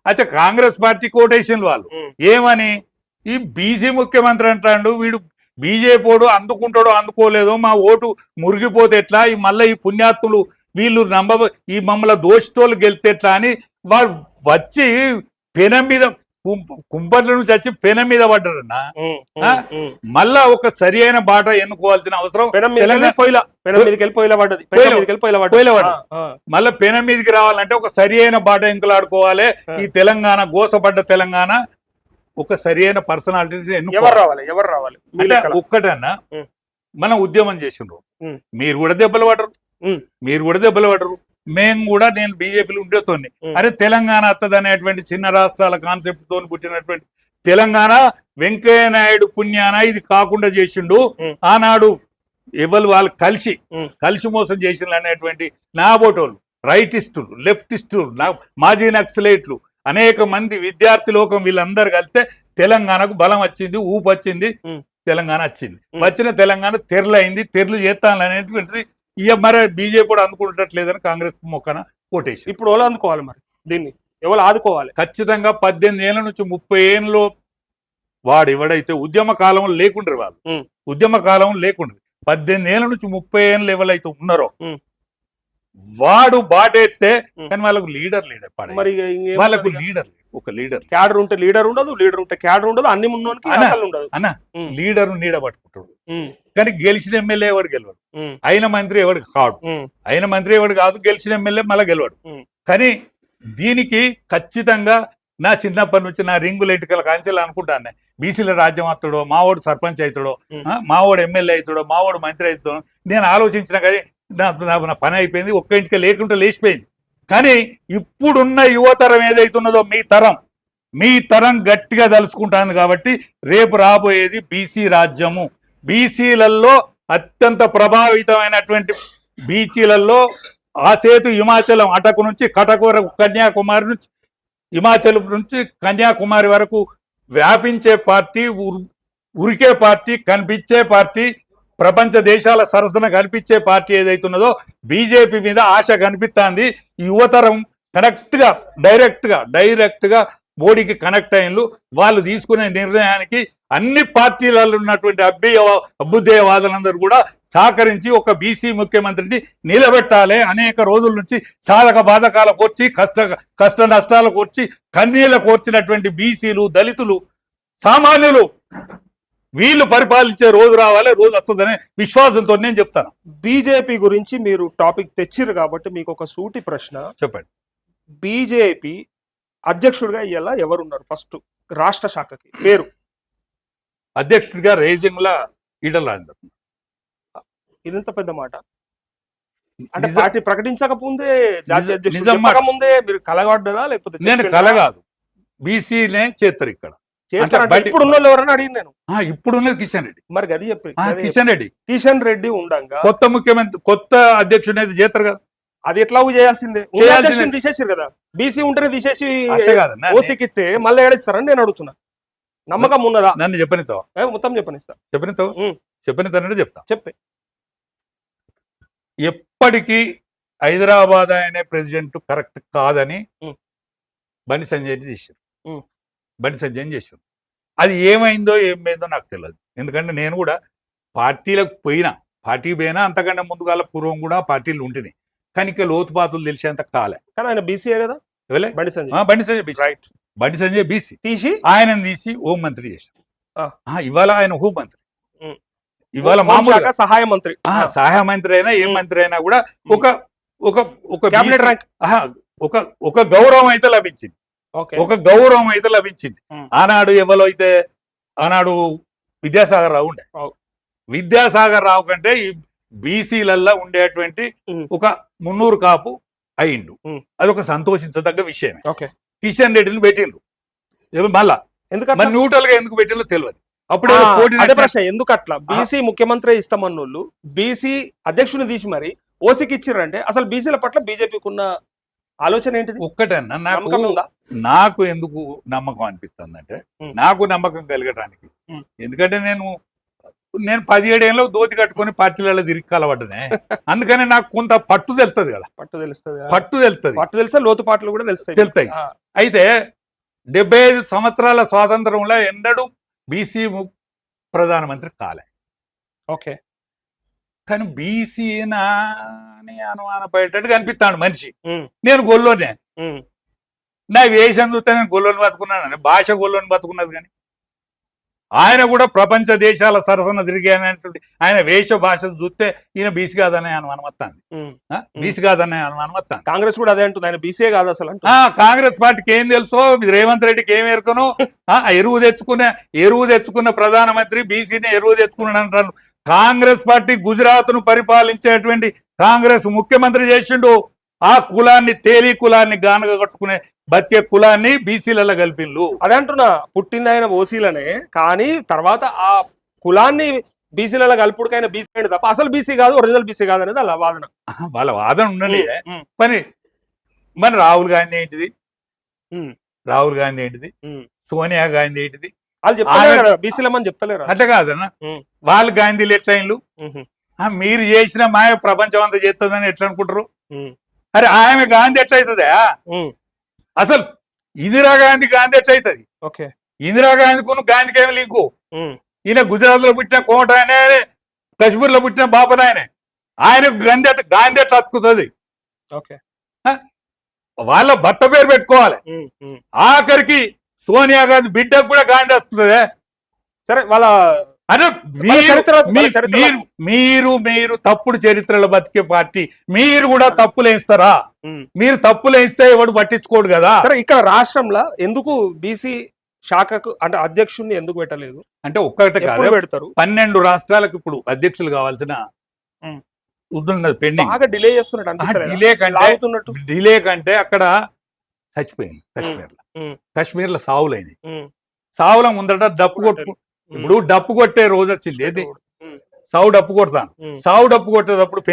అచ్చా, కాంగ్రెస్ పార్టీ కోటేసిన వాళ్ళు ఏమని, ఈ బీసీ ముఖ్యమంత్రి అంటాడు, వీడు బీజేపీ అందుకుంటాడో అందుకోలేదో, మా ఓటు మురిగిపోతే ఎట్లా, ఈ మళ్ళీ ఈ పుణ్యాత్ములు వీళ్ళు ఈ మమ్మల్ని దోషితోళ్ళు గెలితే ఎట్లా అని వాళ్ళు వచ్చి పెనం మీద కుంపట్ల నుంచి వచ్చి పెనం మీద పడ్డారన్నా. మళ్ళా ఒక సరి అయిన బాట ఎన్నుకోవాల్సిన అవసరం, మళ్ళా పెనం మీదకి రావాలంటే ఒక సరి అయిన బాట ఎంకులాడుకోవాలి. ఈ తెలంగాణ గోసపడ్డ తెలంగాణ ఒక సరి అయిన పర్సనాలిటీ ఎన్నుకోవాలి. ఒక్కటన్నా మనం ఉద్యమం చేసిండ్రు, మీరు కూడా దెబ్బలు పడరు, మేము కూడా, నేను బీజేపీలో ఉండేతోని, అరే తెలంగాణ వస్తుంది అనేటువంటి చిన్న రాష్ట్రాల కాన్సెప్ట్ తో పుట్టినటువంటి తెలంగాణ వెంకయ్య నాయుడు పుణ్యాన ఇది కాకుండా చేసిండు. ఆనాడు ఎవరు వాళ్ళు కలిసి మోసం చేసిండు అనేటువంటి నాబోటోళ్ళు, రైటిస్టులు, లెఫ్టిస్టులు, మాజీ నక్సలైట్లు, అనేక మంది విద్యార్థి లోకం, వీళ్ళందరూ కలిస్తే తెలంగాణకు బలం వచ్చింది, ఊపు వచ్చింది, తెలంగాణ వచ్చిన తెలంగాణ తెరలైంది, తెరలు చేస్తాననేటువంటిది. ఇక మరి బీజేపీ కూడా అనుకుంటట్లేదని కాంగ్రెస్ మొక్కన ఓటేసి ఇప్పుడు ఎవరు అందుకోవాలి, మరి దీన్ని ఎవరు ఆదుకోవాలి? ఖచ్చితంగా 18 ఏళ్ళ నుంచి 30 ఏళ్ళలో వాడు ఎవడైతే ఉద్యమ కాలంలో లేకుండ్రు, వాళ్ళు ఉద్యమ కాలం లేకుండ్రు, 18 ఏళ్ళ నుంచి 30 ఏళ్ళు ఎవరైతే ఉన్నారో వాడు బాటెత్తే, కానీ వాళ్ళకు లీడర్ మరి వాళ్ళకు ఒక లీడర్ క్యాడర్ ఉంటే లీడర్ ఉండదు, లీడర్ ఉంటే క్యాడర్ ఉండదు, అన్ని ఉండదు అన్న. లీడర్ నీడ పట్టుకుంటాడు, కానీ గెలిచిన ఎమ్మెల్యే ఎవడు గెలవడు, అయిన మంత్రి ఎవడు కాడు, అయిన మంత్రి ఎవడు కాదు, గెలిచిన ఎమ్మెల్యే మళ్ళీ గెలవడు. కానీ దీనికి ఖచ్చితంగా నా చిన్నప్పటి నుంచి నా రింగుల ఇటుకల కాంచెలు అనుకుంటాను, బీసీల రాజ్యం అవుతాడో, మావాడు సర్పంచ్ అవుతాడో, మావాడు ఎమ్మెల్యే అవుతాడో, మావాడు మంత్రి అవుతాడో నేను ఆలోచించిన. కానీ నా పని అయిపోయింది, ఒక్క ఇంటికి లేకుండా లేచిపోయింది. కానీ ఇప్పుడున్న యువతరం ఏదైతున్నదో మీ తరం, మీ తరం గట్టిగా తలుచుకుంటాను కాబట్టి రేపు రాబోయేది బీసీ రాజ్యము. బీసీలలో అత్యంత ప్రభావితమైనటువంటి బీసీలలో ఆసేతు హిమాచలం అటకు నుంచి కటక్ వరకు, కన్యాకుమారి నుంచి హిమాచల్ నుంచి కన్యాకుమారి వరకు వ్యాపించే పార్టీ, ఉరికే పార్టీ, కనిపించే పార్టీ, ప్రపంచ దేశాల సరసన కనిపించే పార్టీ ఏదైతున్నదో బీజేపీ మీద ఆశ కనిపిస్తుంది. యువతరం డైరెక్ట్ గా మోడీకి కనెక్ట్ అయినలు. వాళ్ళు తీసుకునే నిర్ణయానికి అన్ని పార్టీలలో ఉన్నటువంటి అభ్యుదయవాదులందరూ కూడా సహకరించి ఒక బీసీ ముఖ్యమంత్రిని నిలబెట్టాలి. అనేక రోజుల నుంచి సాధక బాధకాల కోర్చి కష్ట నష్టాలు కోర్చి కన్నీళ్ళ కోర్చినటువంటి బీసీలు, దళితులు, సామాన్యులు వీళ్ళు పరిపాలించే రోజు రావాలి, రోజు వస్తుందనే విశ్వాసంతో నేను చెప్తాను. బీజేపీ గురించి మీరు టాపిక్ తెచ్చిరు కాబట్టి మీకు ఒక సూటి ప్రశ్న చెప్పండి. బీజేపీ అధ్యక్షుడిగా ఇయ్యాల ఎవరున్నారు? ఫస్ట్ రాష్ట్ర శాఖకి పేరు అధ్యక్షుడిగా రేజింగ్ల ఈటల రాజేందర్. ఇదంత పెద్ద మాట అంటే పార్టీ ప్రకటించకముందే, జాతీయ నిజం అధ్యక్షుడు మాట. ముందే మీరు కలగడ్డదా లేకపోతే నేను కలగాదు, బీసీనే చేస్తారు ఇక్కడ. ఇప్పుడు ఉన్న వాళ్ళు ఎవరన్నా అడిగి నేను ఇప్పుడున్నది కిషన్ రెడ్డి. మరి గది చెప్పి కిషన్ రెడ్డి ఉండంగా కొత్త ముఖ్యమంత్రి, కొత్త అధ్యక్షుడు అయితే చేస్తారు కదా. అది ఎట్లా చేయాల్సిందే, తీసేసారు కదా. బీసీ ఉంటేనే తీసేసి ఓసీకి ఇస్తే మళ్ళీ ఏడిస్తారని నేను అడుగుతున్నా. నమ్మకం ఉన్నదా? నన్ను చెప్పనిస్తావా? మొత్తం చెప్పనిస్తానంటే చెప్తా. చెప్పే ఎప్పటికీ హైదరాబాద్ అనే ప్రెసిడెంట్ కరెక్ట్ కాదని బండి సంజయ్ చేశారు. బండి సంజయ్ చేశారు. అది ఏమైందో నాకు తెలియదు. ఎందుకంటే నేను కూడా పార్టీలకు పార్టీ పోయినా అంతకంటే ముందుగాల పూర్వం కూడా పార్టీలు ఉంటున్నాయి. కానీ ఇక లోతుపాతులు తెలిసేంత కాలే. కానీ ఆయన బీసీఏ కదా, బండి సంజయ్ రైట్. బండి సంజయ్ బీసీ తీసి ఆయనను తీసి హోంమంత్రి చేశారు. ఇవాళ ఆయన హోంమంత్రి, ఇవాళ మామూలుగా సహాయ మంత్రి. సహాయ మంత్రి అయినా ఏ మంత్రి అయినా కూడా ఒక ఒక ఒక క్యాబినెట్ ర్యాంక్, ఒక గౌరవం అయితే లభించింది. ఆనాడు ఎవరో అయితే ఆనాడు విద్యాసాగర్ రావు ఉండే. విద్యాసాగర్ రావు కంటే ఈ బీసీలల్లో ఉండేటువంటి ఒక 300 కాపు అయిండు. అది ఒక సంతోషించదగ్గ విషయమే. కిషన్ రెడ్డిని పెట్టిండ్రు మళ్ళా. మరి న్యూట్రల్ గా ఎందుకు పెట్టిందో తెలియదు. అప్పుడు ప్రశ్న ఎందుకు అట్లా బీసీ ముఖ్యమంత్రి ఇస్తామన్నోళ్ళు బీసీ అధ్యక్షుని తీసి మరి ఓసీకి ఇచ్చిర్రంటే అసలు బీసీల పట్ల బీజేపీకి ఉన్న ఆలోచన ఏంటిది? ఒక్కటన్నా నాకు ఎందుకు నమ్మకం అనిపిస్తుంది అంటే, నాకు నమ్మకం కలగడానికి, ఎందుకంటే నేను 17 ఏళ్ళు దోతి కట్టుకొని పార్టీలలో తిరిగి కలవడ్డనే. అందుకని నాకు కొంత పట్టు తెలుస్తుంది కదా. పట్టు తెలుస్తుంది, లోతుపాట్లు కూడా తెలుస్తాయి. అయితే 75 సంవత్సరాల స్వాతంత్రంలో ఎన్నడూ బీసీ ప్రధానమంత్రి కాలే. కానీ బీసీనా అని అనుమానపడేటట్టుగా అనిపిస్తాడు మనిషి. నేను గొల్లోనే, నా వేషం చూస్తే నేను గొల్లోని బతుకున్నాను, భాష గొల్లోని బతుకున్నది. కానీ ఆయన కూడా ప్రపంచ దేశాల సరసన తిరిగానటువంటి ఆయన వేష భాష చూస్తే ఈయన బీసీ కాదనే అనుమానం వస్తుంది. కాంగ్రెస్ కూడా అదే అంటుంది, ఆయన బీసీ కాదు అసలు. కాంగ్రెస్ పార్టీకి ఏం తెలుసో, రేవంత్ రెడ్డికి ఏం ఎరుకనో, ఎరువు తెచ్చుకున్న ప్రధానమంత్రి బీసీని ఎరువు తెచ్చుకున్నాడు అంటారు. కాంగ్రెస్ పార్టీ గుజరాత్ ను పరిపాలించేటువంటి కాంగ్రెస్ ముఖ్యమంత్రి చేసిండు. ఆ కులాన్ని, తేలి కులాన్ని గానగా కట్టుకునే బతికే కులాన్ని బీసీలలో కలిపిండు. అదే అంటున్నా, పుట్టింది ఆయన ఓసీలనే, కానీ తర్వాత ఆ కులాన్ని బీసీలలో కలుపుడుకైన బీసీ అయింది తప్ప అసలు బీసీ కాదు, ఒరిజినల్ బీసీ కాదు అనేది వాళ్ళ వాదన ఉండండి. మరి రాహుల్ గాంధీ ఏంటిది, సోనియా గాంధీ ఏంటిది, వాళ్ళు చెప్తారు బీసీలమని చెప్తలేరు. అట్లా కాదన్నా, వాళ్ళు గాంధీలు ఎట్లా అయిండ్లు? మీరు చేసిన మాయ ప్రపంచం అంతా చేస్తుందని ఎట్లా అనుకుంటారు? అరే ఆమె గాంధీ ఎట్లా అవుతుందా? అసలు ఇందిరాగాంధీ ఎట్లా అవుతుంది? ఇందిరాగాంధీకు గాంధీకి ఏమి లింకు? ఈయన గుజరాత్ లో పుట్టిన కోట ఆయనే, కశ్మీర్ లో పుట్టిన బాపన ఆయనకు గాంధీ ఎట్లా అతుకుతుంది? వాళ్ళ భర్త పేరు పెట్టుకోవాలి. ఆఖరికి సోనియా గాంధీ బిడ్డకు కూడా గాంధీ వస్తుంది. సరే, వాళ్ళ అంటే మీరు తప్పుడు చరిత్రలో బతికే పార్టీ, మీరు కూడా తప్పులేస్తారా? మీరు తప్పులేస్తే ఎవడు పట్టించుకోడు కదా. సరే, ఇక్కడ రాష్ట్రంలో ఎందుకు బీసీ శాఖకు అంటే అధ్యక్షుడిని ఎందుకు పెట్టలేదు అంటే ఒక్కటే కాదు, పెడతారు. 12 రాష్ట్రాలకు ఇప్పుడు అధ్యక్షులు కావాల్సిన పెండింగ్. బాగా డిలే చేస్తున్నట్టు, డిలే కంటే అక్కడ చచ్చిపోయింది కశ్మీర్ లో. ఉమ్, కాశ్మీర్లో సావులైనవి. ఉమ్, సావుల ముందట డప్పు కొట్టు ఇప్పుడు డప్పు కొట్టే రోజు వచ్చింది. ఏది ఉమ్, సావు డప్పు కొడతాను. ఉమ్, సావు డప్పు కొట్టేటప్పుడు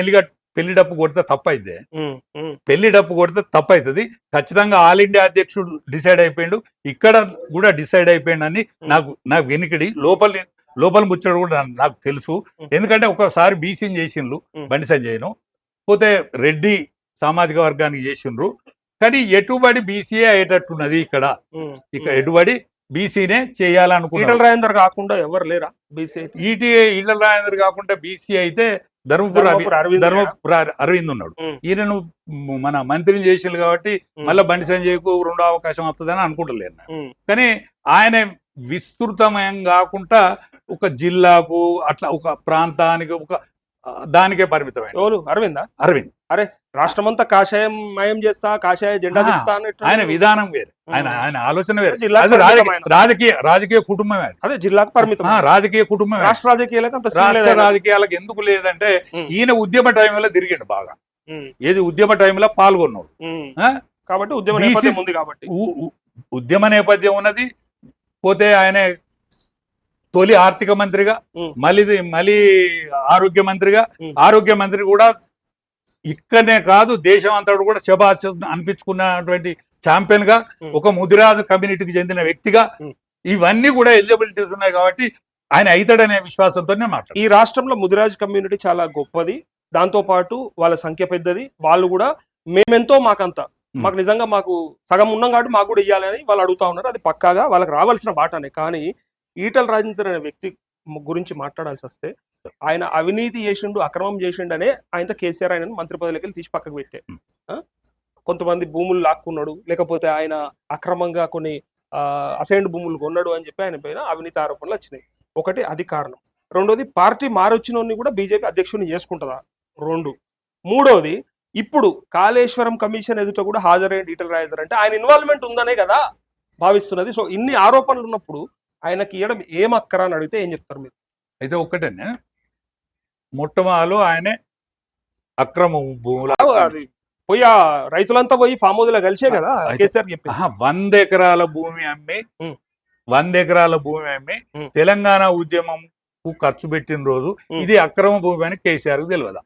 పెళ్లి డప్పు కొడితే తప్పైతే, ఉమ్, ఉమ్, పెళ్లి డప్పు కొడితే తప్పవుతుంది. ఖచ్చితంగా ఆల్ ఇండియా అధ్యక్షుడు డిసైడ్ అయిపోయిండు, ఇక్కడ కూడా డిసైడ్ అయిపోయిండు అని నాకు వెనుకడి లోపల ముచ్చడు కూడా నాకు తెలుసు. ఎందుకంటే ఒకసారి బీసీని చేసిండ్రు బండి సంజయ్ను, పోతే రెడ్డి సామాజిక వర్గానికి చేసిండ్రు. కానీ ఎటుబడి బీసీఏ అయ్యేటట్టున్నది ఇక్కడ ఎటుబడి బీసీనే చేయాలనుకుంటున్నారు. ఈటల రాజేందర్ కాకుండా ఎవరు లేరా బీసీ? ఈటల రాజేందర్ కాకుండా బీసీ అయితే ధర్మపుర అరవింద్ ఉన్నాడు. ఈయనను మన మంత్రిని చేసిండు కాబట్టి మళ్ళీ బండి సంజయ్కు రెండో అవకాశం వస్తుందని అనుకుంటలేను. కానీ ఆయన విస్తృతమయం కాకుండా ఒక జిల్లాకు అట్లా ఒక ప్రాంతానికి ఒక దానికే పరిమితమైన అరవింద్ అరే రాష్ట్రమంతా కాషాయం మయం చేస్తా, కాషాయ జెండా తిప్పుతా ఆయన విధానం వేరు, ఆయన ఆలోచన వేరు. అది రాజకీయ కుటుంబమే, అదే జిల్లాకు పరిమితం రాజకీయ కుటుంబం. రాష్ట్ర రాజకీయాలకు ఎందుకు లేదంటే ఈయన ఉద్యమ టైంలో తిరిగిండు బాగా. ఏది ఉద్యమ టైంలో పాల్గొన్నాడు కాబట్టి ఉద్యమ నేపథ్యం ఉంది, కాబట్టి ఉద్యమ నేపథ్యం ఉన్నది. పోతే ఆయన తొలి ఆర్థిక మంత్రిగా, మళ్ళీ ఆరోగ్య మంత్రి కూడా ఇక్కడనే కాదు దేశం అంతా కూడా శబాష్ అనిపించుకున్నటువంటి ఛాంపియన్ గా, ఒక ముదిరాజు కమ్యూనిటీకి చెందిన వ్యక్తిగా ఇవన్నీ కూడా ఎలిజిబిలిటీస్ ఉన్నాయి. కాబట్టి ఆయన అవుతాడనే విశ్వాసంతోనే మాట్లాడు. ఈ రాష్ట్రంలో ముదిరాజు కమ్యూనిటీ చాలా గొప్పది, దాంతో పాటు వాళ్ళ సంఖ్య పెద్దది. వాళ్ళు కూడా మేమెంతో మాకు నిజంగా మాకు సగం ఉన్నాం కాబట్టి మాకు కూడా ఇవ్వాలని వాళ్ళు అడుగుతా ఉన్నారు. అది పక్కాగా వాళ్ళకి రావాల్సిన బాటనే. కానీ ఈటల రాజేందర్ అనే వ్యక్తి గురించి మాట్లాడాల్సి వస్తే, ఆయన అవినీతి చేసిండు, అక్రమం చేసిండు అనే ఆయనతో కేసీఆర్ ఆయన మంత్రి పదవికి తీసి పక్కకు పెట్టే. కొంతమంది భూములు లాక్కున్నాడు, లేకపోతే ఆయన అక్రమంగా కొన్ని అసైన్డ్ భూములు కొన్నాడు అని చెప్పి ఆయన పైన అవినీతి ఆరోపణలు వచ్చినాయి. ఒకటి అది కారణం. రెండోది పార్టీ మారొచ్చినోని కూడా బీజేపీ అధ్యక్షుడిని చేసుకుంటుందా? మూడోది ఇప్పుడు కాళేశ్వరం కమిషన్ ఎదుట కూడా హాజరైన ఈటల రాజేందర్ అంటే ఆయన ఇన్వాల్వ్మెంట్ ఉందనే కదా భావిస్తున్నది. సో ఇన్ని ఆరోపణలు ఉన్నప్పుడు ఆయనకి ఇవ్వడం ఏం అక్కరా అని అడిగితే ఏం చెప్తారు మీరు? అయితే ఒక్కటేనే, మొట్టమొదలు ఆయనే అక్రమ భూములు పోయి రైతులంతా పోయి ఫామ్ హౌస్ లో కలిసే కదా కేసీఆర్ చెప్పి 100 ఎకరాల భూమి అమ్మి 100 ఎకరాల భూమి అమ్మి తెలంగాణ ఉద్యమం ఖర్చు పెట్టిన రోజు ఇది అక్రమ భూమి అని కేసీఆర్ కు తెలియదా?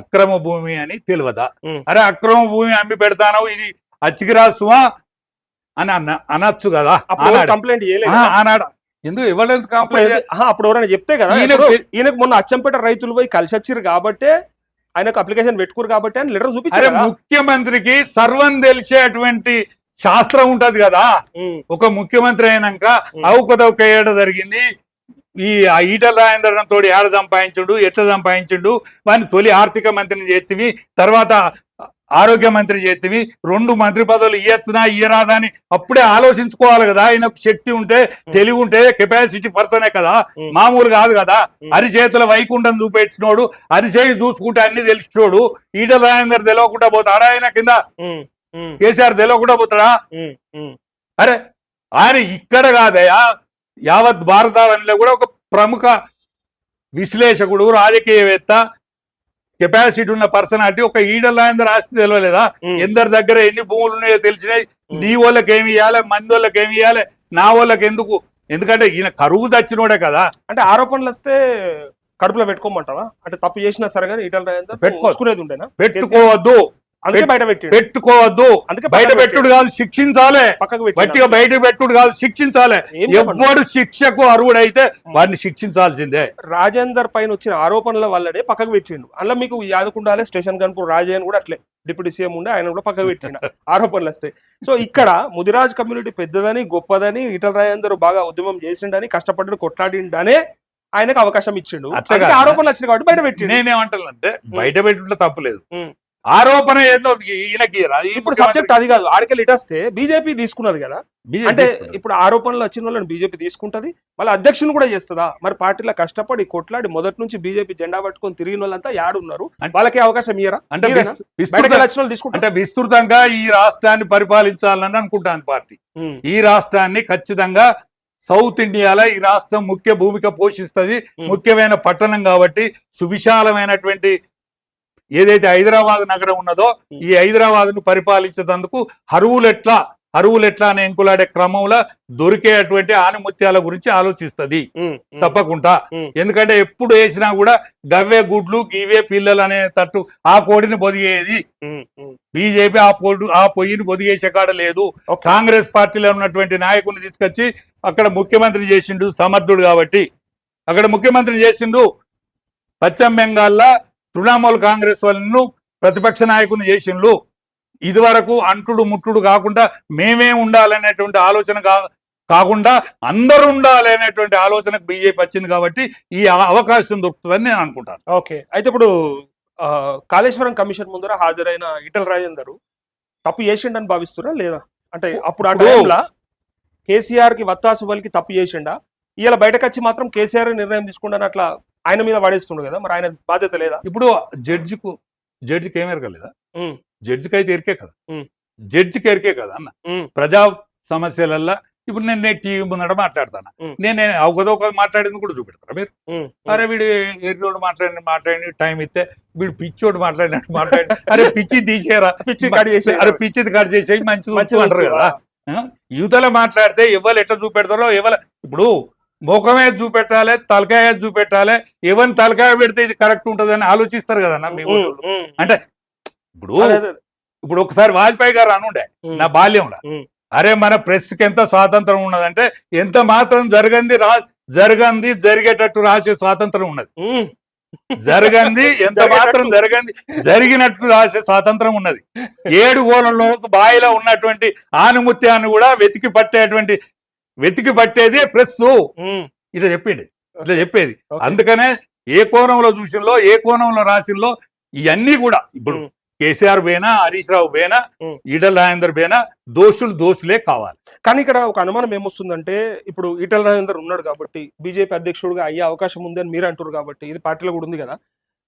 అక్రమ భూమి అని తెలియదా? అరే అక్రమ భూమి అమ్మి పెడతాను, ఇది అచ్చికిరాసువా అని అనొచ్చు కదా. కంప్లైంట్ ఆనాడు ఎందుకు ఇవ్వలేదు కంప్లైంట్? అప్పుడు ఎవరైనా చెప్తే కదా. ఈయనకు మొన్న అచ్చంపేట రైతులు పోయి కలిసి వచ్చారు కాబట్టి, ఆయనకు అప్లికేషన్ పెట్టుకోరు కాబట్టి అని లెటర్ చూపించారు. ముఖ్యమంత్రికి సర్వం తెలిసేటువంటి శాస్త్రం ఉంటది కదా. ఒక ముఖ్యమంత్రి అయినాక అవకతవక ఏడ జరిగింది, ఈ ఈటల రాజేందర్ తోడు ఏడ సంపాదించుడు, ఎట్లా సంపాదించుడు, వాడిని తొలి ఆర్థిక మంత్రిని చేతివి, తర్వాత ఆరోగ్య మంత్రి చేతివి, 2 మంత్రి పదవులు ఇయ్యచ్చునా ఇయ్యరాదా అని అప్పుడే ఆలోచించుకోవాలి కదా. ఆయనకు శక్తి ఉంటే, తెలివి ఉంటే, కెపాసిటీ పర్సనే కదా, మామూలు కాదు కదా. అరిచేతుల వైకుంఠం చూపెట్టినోడు, అరిచేయి చూసుకుంటే అన్ని తెలిసినోడు ఈటల రాజేందర్ తెలియకుండా పోతాడా? ఆయన కింద కేసీఆర్ తెలియకుండా పోతాడా? అరే ఆయన ఇక్కడ కాదయా, యావత్ భారతావనిలో కూడా ఒక ప్రముఖ విశ్లేషకుడు, రాజకీయవేత్త, కెపాసిటీ ఉన్న పర్సనాలిటీ. ఒక ఈటల రాజేందర్ ఆస్తి తెలియలేదా? ఎందరి దగ్గర ఎన్ని భూములు ఉన్నాయో తెలిసినాయి. నీ వాళ్ళకి ఏమి ఇవ్వాలి, మంది వాళ్ళకి ఏమి ఇవ్వాలి, నా వాళ్ళకి ఎందుకు? ఎందుకంటే ఈయన కరువు తెచ్చినోడే కదా. అంటే ఆరోపణలు వస్తే కడుపులో పెట్టుకోమంటావా? అంటే తప్పు చేసినా సరే కానీ ఈటల రాజేందర్ పెట్టుకునేది ఉండేనా? పెట్టుకోవద్దు, అందుకే బయట పెట్టుకోవద్దు. బయట పెట్టుడు కాదు, శిక్షించాలి. గట్టిగా బయట పెట్టుడు కాదు, శిక్షించాలి. ఎవడు శిక్షకు అర్హుడైతే వాడిని శిక్షించాల్సిందే. రాజేందర్ పైన వచ్చిన ఆరోపణల వల్లనే పక్కకు పెట్టిండు. అందులో మీకు యాదకుండాలే స్టేషన్ గన్పూర్ రాజయ్యన్ కూడా అట్లే డిప్యూటీ సీఎం ఉండే, ఆయన కూడా పక్కకు పెట్టిండు ఆరోపణలు వస్తాయి. సో ఇక్కడ ముదిరాజ్ కమ్యూనిటీ పెద్దదని, గొప్పదని, ఈటల రాజేందర్ బాగా ఉద్యమం చేసిండని, కష్టపడి కొట్లాడిండనే ఆయనకు అవకాశం ఇచ్చిండు. ఆరోపణలు వచ్చినాయి కాబట్టి బయట పెట్టిండు. నేనేమంటానంటే బయట పెట్టుకుంటే తప్పులేదు, ఆరోపణ ఏదో ఈయనకి. ఇప్పుడు సబ్జెక్ట్ అది కాదు, ఆడికెళ్ళి ఇటొస్తే బీజేపీ తీసుకున్నది కదా. అంటే ఇప్పుడు ఆరోపణలు వచ్చిన వాళ్ళని బీజేపీ తీసుకుంటది, మళ్ళీ అధ్యక్షుని కూడా చేస్తుందా? మరి పార్టీలో కష్టపడి కొట్లాడి మొదటి నుంచి బీజేపీ జెండా పట్టుకొని తిరిగిన వాళ్ళంతా యాడున్నారు, వాళ్ళకి అవకాశం ఇయ్యరా? అంటే విస్తృతంగా ఈ రాష్ట్రాన్ని పరిపాలించాలని అనుకుంటాను పార్టీ. ఈ రాష్ట్రాన్ని ఖచ్చితంగా సౌత్ ఇండియాలో ఈ రాష్ట్రం ముఖ్య భూమిక పోషిస్తుంది. ముఖ్యమైన పట్టణం కాబట్టి సువిశాలమైనటువంటి ఏదైతే హైదరాబాద్ నగరం ఉన్నదో, ఈ హైదరాబాద్ ను పరిపాలించేందుకు అర్హులు ఎట్లా అరువులు ఎట్లా అని ఎంకులాడే క్రమంలో దొరికేటువంటి ఆనిముత్యాల గురించి ఆలోచిస్తుంది తప్పకుండా. ఎందుకంటే ఎప్పుడు వేసినా కూడా గవ్వే గుడ్లు గీవే పిల్లలు అనే తట్టు ఆ కోడిని బొదిగేది బీజేపీ. ఆ పొయ్యిని బొదిగేసే కాడ లేదు. కాంగ్రెస్ పార్టీలో ఉన్నటువంటి నాయకుల్ని తీసుకొచ్చి అక్కడ ముఖ్యమంత్రి చేసిండు, సమర్థుడు కాబట్టి అక్కడ ముఖ్యమంత్రి చేసిండు. పశ్చిమ బెంగాల్లో తృణమూల్ కాంగ్రెస్ వాళ్ళను ప్రతిపక్ష నాయకుని చేసిండ్రు. ఇది వరకు అంటుడు ముట్టుడు కాకుండా మేమే ఉండాలనేటువంటి ఆలోచన కాకుండా అందరూ ఉండాలనేటువంటి ఆలోచనకు బీజేపీ వచ్చింది కాబట్టి ఈ అవకాశం దొరుకుతుందని నేను అనుకుంటాను. ఓకే, అయితే ఇప్పుడు కాళేశ్వరం కమిషన్ ముందర హాజరైన ఈటల రాజేందర్ తప్పు చేసిండని భావిస్తున్నా లేదా? అంటే అప్పుడు ఆ టైంలో కేసీఆర్ కి వత్తాసు వలికి తప్పు చేసిండా? ఇలా బయటకు వచ్చి మాత్రం కేసీఆర్ నిర్ణయం తీసుకుంటాను అట్లా ఆయన మీద పడేస్తుండు కదా, మరి ఆయన బాధ్యత లేదా? ఇప్పుడు జడ్జికి ఏం ఎరగలేదా? జడ్జికి అయితే ఎరికే కదా, జడ్జికి ఎరికే కదా అన్న. ప్రజా సమస్యలల్లా ఇప్పుడు నేను టీవీ ముందట మాట్లాడతాను, నేను అవగదో ఒక మాట్లాడింది కూడా చూపెడతారా మీరు? అరే వీడు ఎర్రోడు మాట్లాడి టైం ఇస్తే వీడు పిచ్చోడు మాట్లాడి అరే పిచ్చి తీసేయరా, అరే పిచ్చిది కట్ చేసేయి మంచిది అంటారు కదా. యువతల మాట్లాడితే ఎవరు ఎట్లా చూపెడతారో ఇప్పుడు ముఖమే చూపెట్టాలి, తలకాయ చూపెట్టాలి. ఎవరిని తలకాయ పెడితే ఇది కరెక్ట్ ఉంటుంది అని ఆలోచిస్తారు కదన్నా మీ ఊళ్ళో. అంటే ఇప్పుడు ఒకసారి వాజ్పేయి గారు అనుండే నా బాల్యంలో, అరే మన ప్రెస్ కి ఎంత స్వాతంత్రం ఉన్నదంటే ఎంత మాత్రం జరిగేటట్టు రాసే స్వాతంత్రం ఉన్నది. ఎంత మాత్రం జరిగినట్టు రాసే స్వాతంత్రం ఉన్నది. 7 గోళంలో బాయిలో ఉన్నటువంటి ఆనిముత్యాన్ని కూడా వెతికి పట్టేది ప్రెస్. ఇట్లా చెప్పేది. అందుకనే ఏ కోణంలో చూసినలో ఏ కోణంలో రాసిల్లో ఇవన్నీ కూడా ఇప్పుడు కేసీఆర్ బేనా, హరీష్ రావు బేనా, ఈటల రాజేందర్ బేనా దోషులే కావాలి. కానీ ఇక్కడ ఒక అనుమానం ఏమొస్తుందంటే, ఇప్పుడు ఈటల రాజేందర్ ఉన్నాడు కాబట్టి బీజేపీ అధ్యక్షుడిగా అయ్యే అవకాశం ఉంది అని మీరు అంటారు కాబట్టి, ఇది పార్టీలో కూడా ఉంది కదా,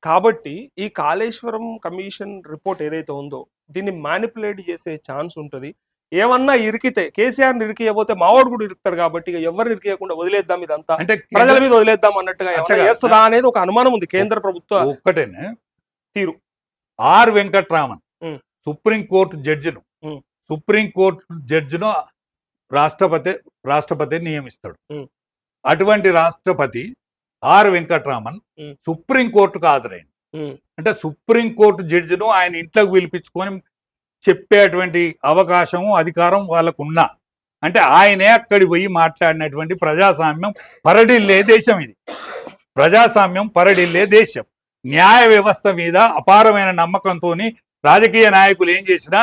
కాబట్టి ఈ కాళేశ్వరం కమిషన్ రిపోర్ట్ ఏదైతే ఉందో దీన్ని మ్యానిపులేట్ చేసే ఛాన్స్ ఉంటుంది. ఏమన్నా ఇరికితే కేసీఆర్ ఇరికియబోతే మావాడు కూడా ఇరుకుతాడు కాబట్టి ఎవరిని ఇరికియకుండా వదిలేద్దాం, ఇదంతా అంటే ప్రజల మీద వదిలేద్దాం అన్నట్టుగా చేస్తుందా అనేది ఒక అనుమానం ఉంది కేంద్ర ప్రభుత్వం ఒక్కటేనే తీరు. ఆర్ వెంకట్రామన్ సుప్రీంకోర్టు జడ్జిను రాష్ట్రపతి నియమిస్తాడు. అటువంటి రాష్ట్రపతి ఆర్ వెంకట్రామన్ సుప్రీంకోర్టుకు హాజరైంది. అంటే సుప్రీంకోర్టు జడ్జిను ఆయన ఇంట్లోకి పిలిపించుకొని చెప్పేటువంటి అవకాశము అధికారం వాళ్ళకు ఉన్నా, అంటే ఆయనే అక్కడికి పోయి మాట్లాడినటువంటి ప్రజాస్వామ్యం పరడిల్లే దేశం ఇది. ప్రజాస్వామ్యం పరడిల్లే దేశం. న్యాయ వ్యవస్థ మీద అపారమైన నమ్మకంతో రాజకీయ నాయకులు ఏం చేసినా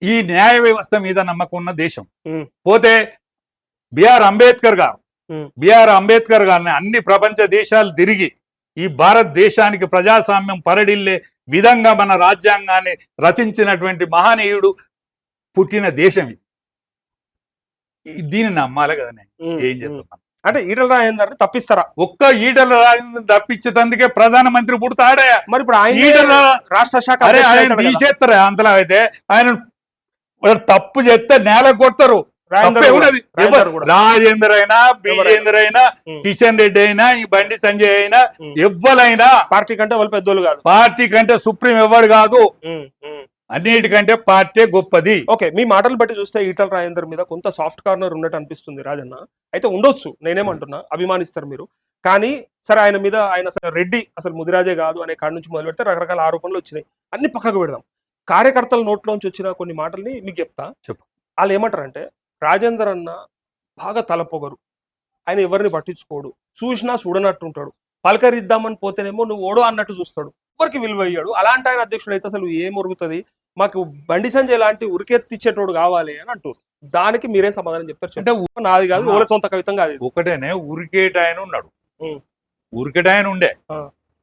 ఈ న్యాయ వ్యవస్థ మీద నమ్మకం ఉన్న దేశం. పోతే బిఆర్ అంబేద్కర్ గారిని అన్ని ప్రపంచ దేశాలు తిరిగి ఈ భారతదేశానికి ప్రజాస్వామ్యం పరడిల్లే విధంగా మన రాజ్యాంగాన్ని రచించినటువంటి మహనీయుడు పుట్టిన దేశం ఇది. దీన్ని నమ్మాలి కదా. నేను ఏం చెప్తున్నాను అంటే ఈటల రాజేందర్ తప్పిస్తారా? ఒక్క ఈటల రాజేందర్ తప్పించేందుకే ప్రధానమంత్రి పుడతాడే. మరి ఇప్పుడు ఆయన రాష్ట్ర శాఖ తీసేస్తారా? అంతలా అయితే ఆయన తప్పు చేస్తే నేల కొడతారు. రాజేందర్ అయినా, బీజేందర్ అయినా, కిషన్ రెడ్డి అయినా, ఈ బండి సంజయ్ అయినా, ఎవ్వరైనా పార్టీ కంటే వాళ్ళు పెద్దోళ్ళు కాదు. పార్టీ కంటే సుప్రీం ఎవరు కాదు. అన్నిటికంటే పార్టీ గొప్పది. ఓకే, మీ మాటలు బట్టి చూస్తే ఈటల రాజేందర్ మీద కొంత సాఫ్ట్ కార్నర్ ఉన్నట్టు అనిపిస్తుంది రాజన్న. అయితే ఉండొచ్చు, నేనేమంటున్నా, అభిమానిస్తారు మీరు. కానీ సరే, ఆయన రెడ్డి అసలు ముదిరాజే కాదు అనే కాడి నుంచి మొదలు పెడితే రకరకాల ఆరోపణలు వచ్చినాయి. అన్ని పక్కకు పెడదాం. కార్యకర్తల నోట్లోంచి వచ్చిన కొన్ని మాటల్ని మీకు చెప్తా. వాళ్ళు ఏమంటారంటే, రాజేందర్ అన్న బాగా తలపొగరు, ఆయన ఎవరిని పట్టించుకోడు, చూసినా చూడనట్టు ఉంటాడు, పలకరిద్దామని పోతేనేమో నువ్వు ఓడో అన్నట్టు చూస్తాడు, ఎవరికి విలువ అయ్యాడు. అలాంటి ఆయన అధ్యక్షుడు అయితే అసలు ఏం ఉరుగుతుంది, మాకు బండి సంజయ్ లాంటి ఉరికెత్తిచ్చేటోడు కావాలి అని అంటారు. దానికి మీరేం సమాధానం చెప్తారు? అంటే నాది కాదు, ఓల సొంత కవితం కాదు. ఒకటేనే ఉరికేటాయన ఉన్నాడు, ఉరికేటాయన ఉండే.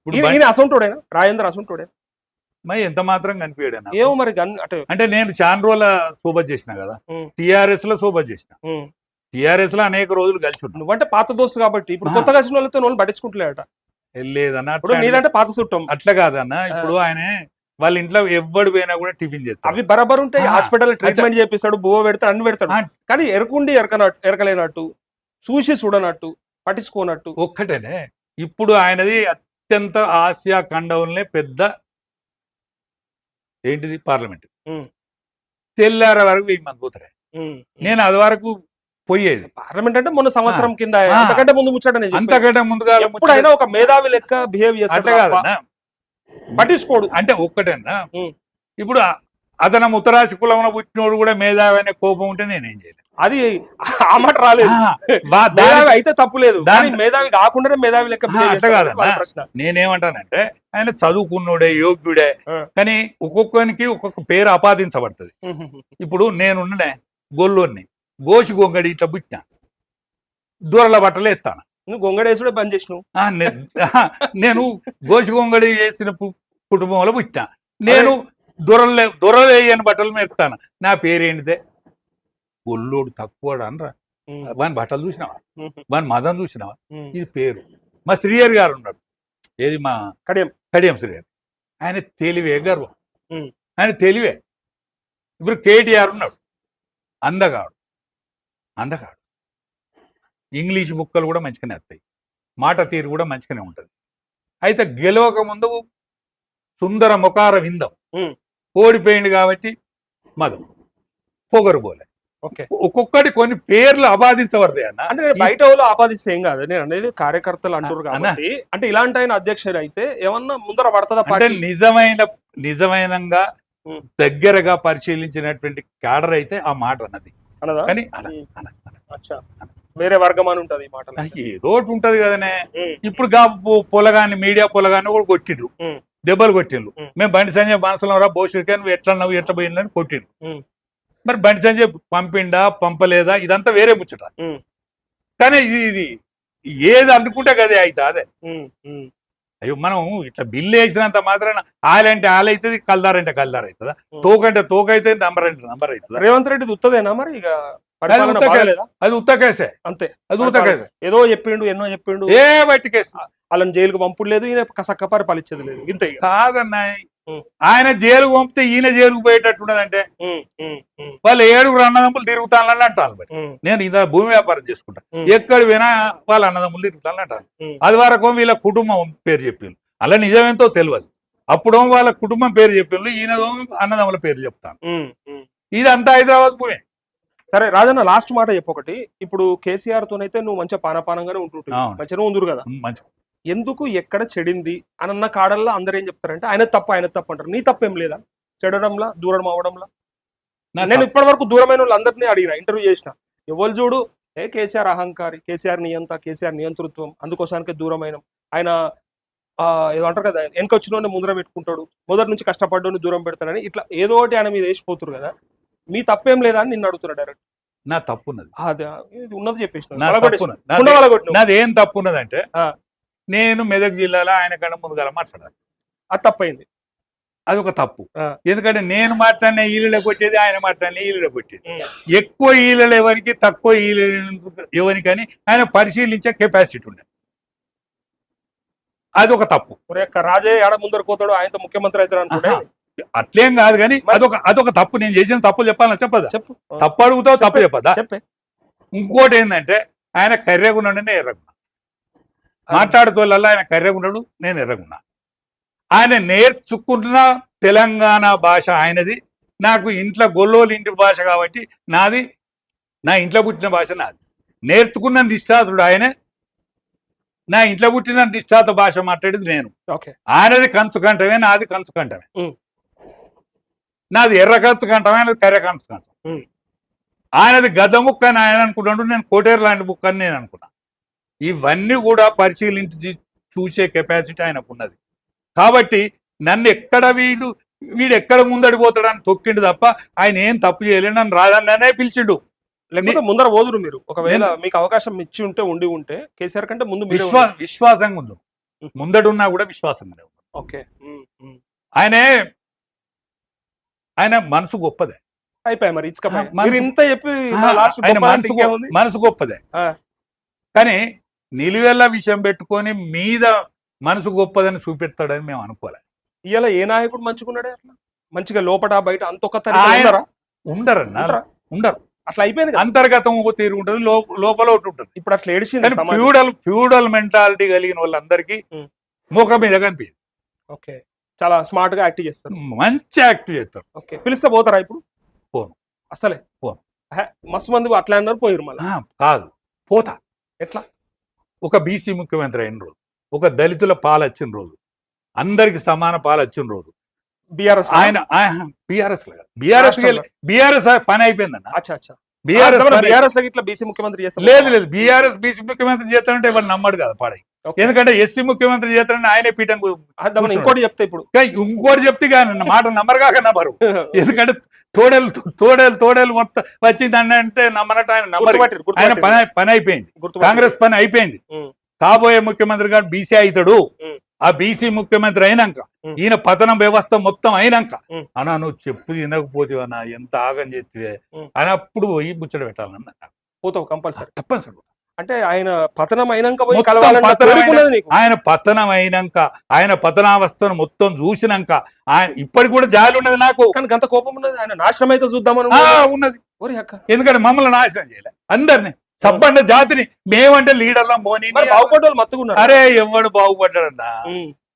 ఈయన అసంటోడేనా రాజేందర్? అసంటోడే మరి ఎంత మాత్రం కనిపించాడు ఏమో మరి. అంటే నేను చాలా రోజుల సోబత్ చేసిన కదా, టిఆర్ఎస్ లో సోబత్ చేసిన, టిఆర్ఎస్ లో అనేక రోజులు కలిసి ఉంటాను. నువ్వంటే పాత దోస్తు కాబట్టి ఇప్పుడు కొత్త కలిసిన వాళ్ళతో వాళ్ళు పట్టించుకుంటలేట. లేదన్న, నీదంటే పాత చుట్టం. అట్లా కాదన్న, ఇప్పుడు ఆయన వాళ్ళ ఇంట్లో ఎవడు పోయినా కూడా టిఫిన్ చేస్తాడు. అవి బరాబర్ ఉంటాయి. హాస్పిటల్ ట్రీట్మెంట్ చేపిస్తాడు, బువ్వ పెడతాడు, అన్ని పెడతాడు. కానీ ఎరకుండి ఎరకలేనట్టు, చూసి చూడనట్టు, పట్టించుకోనట్టు. ఒక్కటేనే. ఇప్పుడు ఆయనది అత్యంత ఆసియా ఖండంలోనే పెద్ద ఏంటిది పార్లమెంట్. తెల్లార వరకు 1000 మంది పోతారే. నేను అది వరకు పోయేది. పార్లమెంట్ అంటే మొన్న సంవత్సరం కింద, అంతకంటే ముందు ముచ్చట నేను చెప్పేది. అంతకంటే ముందుగా ఎప్పుడైనా ఒక మేధావి లెక్క బిహేవ్ అట్లా చేస్తాడు కాదన్నా, పట్టించుకోడు. అంటే ఒక్కటన్నా, ఇప్పుడు అతను ఉత్తరాశి కులంలో పుట్టినోడు కూడా మేధావి అనే కోపం ఉంటే నేనేం చేయలేదు. అది ఆ మాట రాలేదు. మేధావి అయితే తప్పు లేదు, కానీ మేధావి కాకుండానే మేధావి లెక్క behave అట్లా చేస్తాడు కాదన్నా, ప్రశ్న. నేనేమంటానంటే ఆయన చదువుకున్నోడే, యోగ్యుడే, కానీ ఒక్కొక్కరికి ఒక్కొక్క పేరు ఆపాదించబడుతుంది. ఇప్పుడు నేనున్ననే గొల్లోని గోసి గొంగడి ఇట్లా పుట్టినా, దూరల బట్టలు ఎత్తాను. నువ్వు గొంగడేసుడే బంద్ చేసినావు. నేను గోసి గొంగడి వేసిన కుటుంబంలో పుట్టినా. నేను దొరలేయని బట్టలు మెత్తాను. నా పేరేంటిదే గొల్లోడు తక్కువ అనరా, వాని బట్టలు చూసినావా, వాని మదం చూసినావా, ఇది పేరు. మా శ్రీహరి గారు ఉన్నాడు, ఏది మా కడియం శ్రీహరి, ఆయన తెలివే గర్వం, ఆయన తెలివే. ఇప్పుడు కేటీఆర్ ఉన్నాడు, అందగాడు, ఇంగ్లీష్ ముక్కలు కూడా మంచిగానే వస్తాయి, మాట తీరు కూడా మంచిగానే ఉంటుంది. అయితే గెలవక ముందు సుందర ముఖార విందం, ఓడిపోయింది కాబట్టి మదం, పొగరు పోలే. ఒక్కొక్కటి కొన్ని పేర్లు ఆపాదించబడతాయి అన్న. అంటే బయట వాళ్ళు ఆపాదిస్తే ఏం కాదు, నేను అనేది కార్యకర్తలు అంటారు కాబట్టి. అంటే ఇలాంటి ఆయన అధ్యక్షుడు అయితే ఏమన్నా ముందర పడుతుందా? అంటే నిజమైనగా దగ్గరగా పరిశీలించినటువంటి క్యాడర్ అయితే ఆ మాట అన్నది కానీ వేరే వర్గం అని ఉంటది ఈ మాట. ఏదో ఉంటది కదనే. ఇప్పుడు పొలగాని మీడియా పొలగాని కూడా కొట్టిండ్రు, దెబ్బలు కొట్టిండ్రు. మేము బండి సంజయ్ మనసులో రా భవిష్యత్తు నువ్వు ఎట్లా పోయిందని కొట్టిండ్రు. మరి బండి సంజయ్ పంపిండా పంపలేదా ఇదంతా వేరే ముచ్చట. కానీ ఇది ఏది అనుకుంటే కదే అయితే అదే. అయ్యో మనం ఇట్లా బిల్లు వేసినంత మాత్రాన ఆలంటే ఆలవుతుంది, కల్దారంటే కల్దార్ అవుతుందా, తోకంటే తోక అయితే నంబర్ అంటే నంబర్ అవుతుందా? రేవంత్ రెడ్డి ఉత్తదేనా మరి? ఇక అది ఉత్త కేసే, అంతే. అది ఉత్త కేసే. ఏదో చెప్పిండు, ఎన్నో చెప్పిండు, ఏ బయట కేసు. వాళ్ళని జైలుకు పంపుడు లేదు, ఈయన కసక్క పరిపాలించేది లేదు, ఇంతే. కాదన్నా, ఆయన జైలుకు పంపితే ఈయన జైలుకు పోయేటట్టున్నదంటే వాళ్ళు 7 అన్నదమ్ములు తిరుగుతానని అంటాను. మరి నేను ఇంత భూమి వ్యాపారం చేసుకుంటా, ఎక్కడ పోయినా వాళ్ళ అన్నదమ్ములు తిరుగుతానని అంటాను. అది వరకు వీళ్ళ కుటుంబం పేరు చెప్పిండు, అలా నిజమేంతో తెలియదు. అప్పుడు వాళ్ళ కుటుంబం పేరు చెప్పిండు, ఈయన అన్నదమ్ముల పేరు చెప్తాను. ఇదంతా హైదరాబాద్ భూమి. సరే రాజన్న, లాస్ట్ మాట చెప్పొకటి. ఇప్పుడు కేసీఆర్ తోనైతే నువ్వు మంచిగా పానపానంగానే ఉంటుంటావు, మంచిగా ఉందురు కదా. ఎందుకు ఎక్కడ చెడింది అని అన్న కాడల్లో అందరూ ఏం చెప్తారంటే ఆయన తప్పు అంటారు. నీ తప్పేం లేదా చెడడంలా, దూరం అవడంలా? నేను ఇప్పటి వరకు దూరమైన వాళ్ళు అందరినీ అడిగిన, ఇంటర్వ్యూ చేసిన, ఎవరు చూడు కేసీఆర్ అహంకారి, కేసీఆర్ నియంత, కేసీఆర్ నియంతృత్వం, అందుకోసానికి దూరమైన ఆయన ఏదో అంటారు కదా, వెనకొచ్చినోడిని ముందర పెట్టుకుంటాడు, మొదటి నుంచి కష్టపడ్డోని దూరం పెడతాడని, ఇట్లా ఏదో ఒకటి ఆయన మీద వేసిపోతురు కదా. మీ తప్పేం లేదా అని నిన్ను అడుగుతున్నా డైరెక్ట్. నా తప్పు ఉన్నది చెప్పేసిన. నాదేం తప్పు ఉన్నదంటే, నేను మెదక్ జిల్లాలో ఆయన కన్నా ముందుగా మాట్లాడాలి, అది తప్పైంది. అది ఒక తప్పు. ఎందుకంటే నేను మాట్లాడిన ఈళ్ళ కొట్టేది, ఆయన మాట్లాడిన ఈళ్ళ కొట్టేది. ఎక్కువ ఈళ్ళ ఎవరికి, తక్కువ ఈళ్ళ ఎవరికి అని ఆయన పరిశీలించే కెపాసిటీ ఉండేది. అది ఒక తప్పు. రాజే ఆడ ముందర పోతాడు, ఆయనతో ముఖ్యమంత్రి అవుతాడు అనుకుంటే అట్లేం కాదు. కానీ అదొక తప్పు. నేను చేసిన తప్పు చెప్పాలని చెప్పదా? చెప్పు. తప్పు అడుగుతావు, తప్పు చెప్పదా? ఇంకోటి ఏంటంటే, ఆయన కర్రెగున్నాడు, నేను ఎర్రగున్నా. మాట్లాడుతోళ్ళల్లా ఆయన కర్రెగున్నాడు, నేను ఎర్రగున్నా. ఆయన నేర్చుకుంటున్న తెలంగాణ భాష ఆయనది, నాకు ఇంట్లో గొల్లోలు ఇంటి భాష కాబట్టి నాది, నా ఇంట్లో పుట్టిన భాష నాది. నేర్చుకున్న నిష్ఠాతుడు ఆయనే, నా ఇంట్లో పుట్టిన నిష్ఠాత భాష మాట్లాడేది నేను. ఆయనది కంచు కంఠమే, నాది కంచు కంఠమే. నాది ఎర్ర కంచు కంఠమే, ఆయనది కర్రె కంచు కంఠం. ఆయనది గద్ద ముక్క అని ఆయన అనుకుంటాడు, నేను కోటేరు లాంటి ముక్క అని నేను అనుకున్నా. ఇవన్నీ కూడా పరిశీలించి చూసే కెపాసిటీ ఆయనకు ఉన్నది. కాబట్టి నన్ను ఎక్కడ వీడు ఎక్కడ ముందడిపోతాడని తొక్కిండు తప్ప ఆయన ఏం తప్పు చేయలేడు. నన్ను రాజన్ననే పిలిచిండు. లేకపోతే ముందర ఓదురు మీరు, ఒకవేళ మీకు అవకాశం ఇచ్చి ఉంటే కేసీఆర్ కంటే ముందు విశ్వాసంగా ఉంది, ముందడున్నా కూడా విశ్వాసంగానే ఉంది. ఓకే, ఆయన మనసు గొప్పదే. అయిపోయి మరి ఇంత చెప్పి మనసు గొప్పదే. కానీ నిలువెల్ల విషయం పెట్టుకొని మీద మనసు గొప్పదని చూపెడతాడని మేము అనుకోలే. ఇలా ఏ నాయకుడు మంచిగున్నాడే అట్లా మంచిగా లోపట బయట అంత ఒక ఉండరన్నా, ఉండరు. అట్లా అయిపోయింది. అంతర్గతం ఒక తీరు ఉంటుంది, లోపల ఒకటి ఉంటుంది. ఇప్పుడు అట్లా ఏడిచింది. ఫ్యూడల్ మెంటాలిటీ కలిగిన వాళ్ళందరికీ ముఖం మీద కనిపించింది. ఓకే, చాలా స్మార్ట్ గా యాక్ట్ చేస్తారు, మంచి యాక్ట్ చేస్తారు. ఓకే, పిలిస్తే పోతారా? ఇప్పుడు పోను. అసలే పోను. మస్తు మంది అట్లా అన్నారు పోయారు మళ్ళీ. కాదు, పోతా. ఎట్లా? ఒక బీసీ ముఖ్యమంత్రి అయిన రోజు, ఒక దళితుల పాలు వచ్చిన రోజు, అందరికి సమాన పాలు వచ్చిన రోజు, బీఆర్ఎస్ ఆయన బీఆర్ఎస్ పని అయిపోయిందన్న. బీఆర్ఎస్ ఇట్లా బీసీ ముఖ్యమంత్రి చేస్తారు. లేదు బీఆర్ఎస్ బీసీ ముఖ్యమంత్రి చేస్తానంటే ఎవరు నమ్మడు కదా పాడై. ఎందుకంటే ఎస్సీ ముఖ్యమంత్రి చేస్తానంటే ఆయనే పీఠం. ఇంకోటి చెప్తే ఇప్పుడు ఇంకోటి చెప్తే కానీ మాట నమ్మరు కాక నమ్మరు. ఎందుకంటే తోడేలు మొత్తం వచ్చింది అంటే నమ్మనట్టు ఆయన నమ్మరు. ఆయన పని అయిపోయింది, కాంగ్రెస్ పని అయిపోయింది. కాబోయే ముఖ్యమంత్రి గారు బీసీ అవుతాడు. ఆ బీసీ ముఖ్యమంత్రి అయినాక, ఈయన పతనం వ్యవస్థ మొత్తం అయినాక, అన్నా నువ్వు చెప్పు వినకపోతే అన్నా ఎంత ఆగం చేస్తే అని అప్పుడు పోయి ముచ్చట పెట్టాలన్న. పోతావు కంపల్సరీ, తప్పనిసరి. అంటే ఆయన పతనం అయినాక ఆయన పతనం అయినాక, ఆయన పతనావస్థను మొత్తం చూసినాక, ఆయన ఇప్పటికి కూడా జాలి ఉన్నది నాకు. కానీ అంత కోపం ఉన్నది, ఆయన నాశనం అయితే చూద్దామని ఉన్నది. ఎందుకంటే మమ్మల్ని నాశనం చేయలే అందరినీ, సబ్బండ జాతిని. మేమంటే లీడర్ల మోని బాగుపడ్డారు మత్తుకున్నారు. అరే ఎవడు బాగుపడ్డాడన్నా,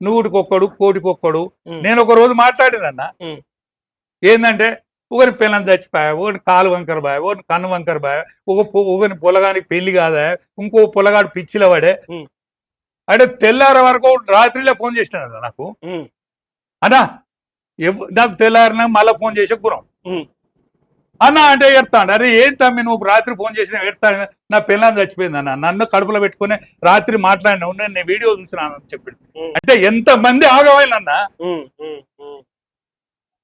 నూటికొక్కడు కోటికొక్కడు. నేను ఒక రోజు మాట్లాడినన్నా, ఏంటంటే ఒకరి పిల్లలు చచ్చిపోయా, ఒకటి కాలు వంకర బాయ్, ఒకటి కన్ను వంకర బాయ్, ఒకని పొలగానికి పెళ్లి కాదా, ఇంకో పొలగాడు పిచ్చిల వాడే. అంటే తెల్లార వరకు రాత్రిలో ఫోన్ చేసినాడు నాకు. అన్నా నాకు తెల్లారిన మళ్ళీ ఫోన్ చేసే గురం అన్నా అంటే ఎడతాడు. అరే ఏం తమ్మి నువ్వు రాత్రి ఫోన్ చేసిన ఎడతాడు, నా పిల్లని చచ్చిపోయింది అన్న, నన్ను కడుపులో పెట్టుకుని రాత్రి మాట్లాడినా, నేను వీడియో చూసినాను అని చెప్పి. అంటే ఎంతమంది ఆగవాళ్ళన్నా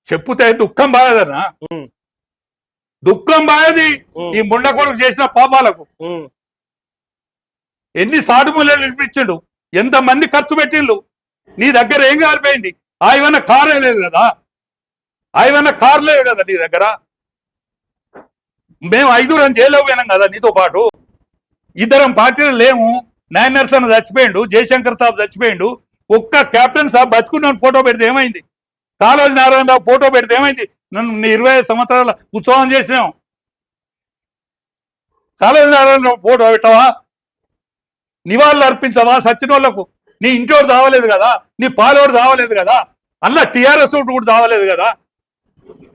చెప్పుతే దుఃఖం బాగదన్నా, దుఃఖం బాగది. ఈ ముండ కొడుకు చేసిన పాపాలకు ఎన్ని సాటుమూలలు నిలిపించిండు, ఎంతమంది ఖర్చు పెట్టిండు. నీ దగ్గర ఏం కాలిపోయింది? ఆయవన్న కారే లేదు కదా, ఆయవన్న కార్ లేదు కదా నీ దగ్గర. మేము 5 జైల్లో పోయినాం కదా నీతో పాటు, 2 పార్టీలు లేము. నాయనర్సన్ చచ్చిపోయిండు, జయశంకర్ సాబ్ చచ్చిపోయిండు, ఒక్క కెప్టెన్ సాబ్ బతుకున్నాను ఫోటో పెడితే ఏమైంది? కాళోజీ నారాయణరావు ఫోటో పెడితే ఏమైంది? నన్ను 25 సంవత్సరాల ఉత్సవం చేసినాం. కాళోజీ నారాయణరావు ఫోటో పెట్టవా? నివాళులు అర్పించవా సచ్చినోళ్లకు? నీ ఇంటోడు చావలేదు కదా, నీ పాలోడు చావలేదు కదా, అలా టీఆర్ఎస్ కూడా చావలేదు కదా.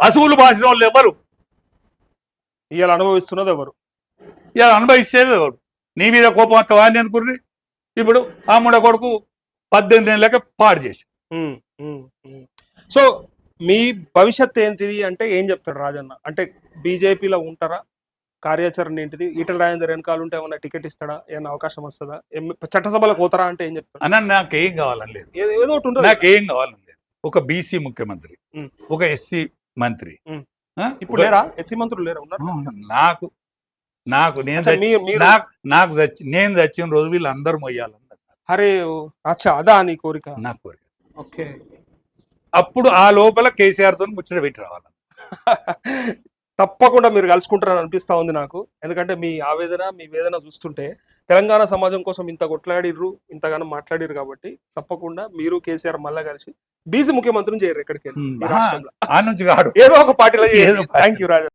అసువులు బాసిన వాళ్ళు ఎవరు? ఇవాళ అనుభవిస్తున్నది ఎవరు? ఇవాళ అనుభవించేది ఎవరు? నీ మీద కోపం అంత వాడిని అనుకుని ఇప్పుడు ఆ ముడ కొడుకు 18 ఏళ్ళకే పాడు చేసి. సో మీ భవిష్యత్ ఏంటిది అంటే ఏం చెప్తాడు రాజన్న? అంటే బీజేపీలో ఉంటారా? కార్యాచరణ ఏంటిది? ఈటల రాజేందర్ వెనకాల ఉంటే ఏమన్నా టికెట్ ఇస్తాడా? ఏమన్నా అవకాశం వస్తుందా? చట్టసభలకు పోతారా అంటే ఏం చెప్తాడు? అన్న నాకేం కావాలని లేదు, ఏదో ఒకటి ఉంటుంది. నాకేం కావాలని లేదు. ఒక బీసీ ముఖ్యమంత్రి, ఒక ఎస్సీ మంత్రి. ఇప్పుడు లేరా ఎస్సీ మంత్రులు లేరా? ఉన్నారు. నేను చచ్చిన రోజు వీళ్ళందరూ మొయ్యాలన్నారు. అరే అచ్చా, అదా నీ కోరిక? నా కోరిక. ఓకే, అప్పుడు ఆ లోపల కేసీఆర్ తో ముచ్చట పెట్టి రావాలి. తప్పకుండా మీరు కలుసుకుంటారని అనిపిస్తా ఉంది నాకు. ఎందుకంటే మీ ఆవేదన, మీ వేదన చూస్తుంటే తెలంగాణ సమాజం కోసం ఇంత కొట్లాడిర్రు, ఇంతగానో మాట్లాడిర్రు. కాబట్టి తప్పకుండా మీరు కేసీఆర్ మళ్ళా కలిసి బీసీ ముఖ్యమంత్రిని చేయరు ఎక్కడికి వెళ్ళి, ఆ నుంచి కాడు ఏదో ఒక పార్టీలో. Thank you Raja.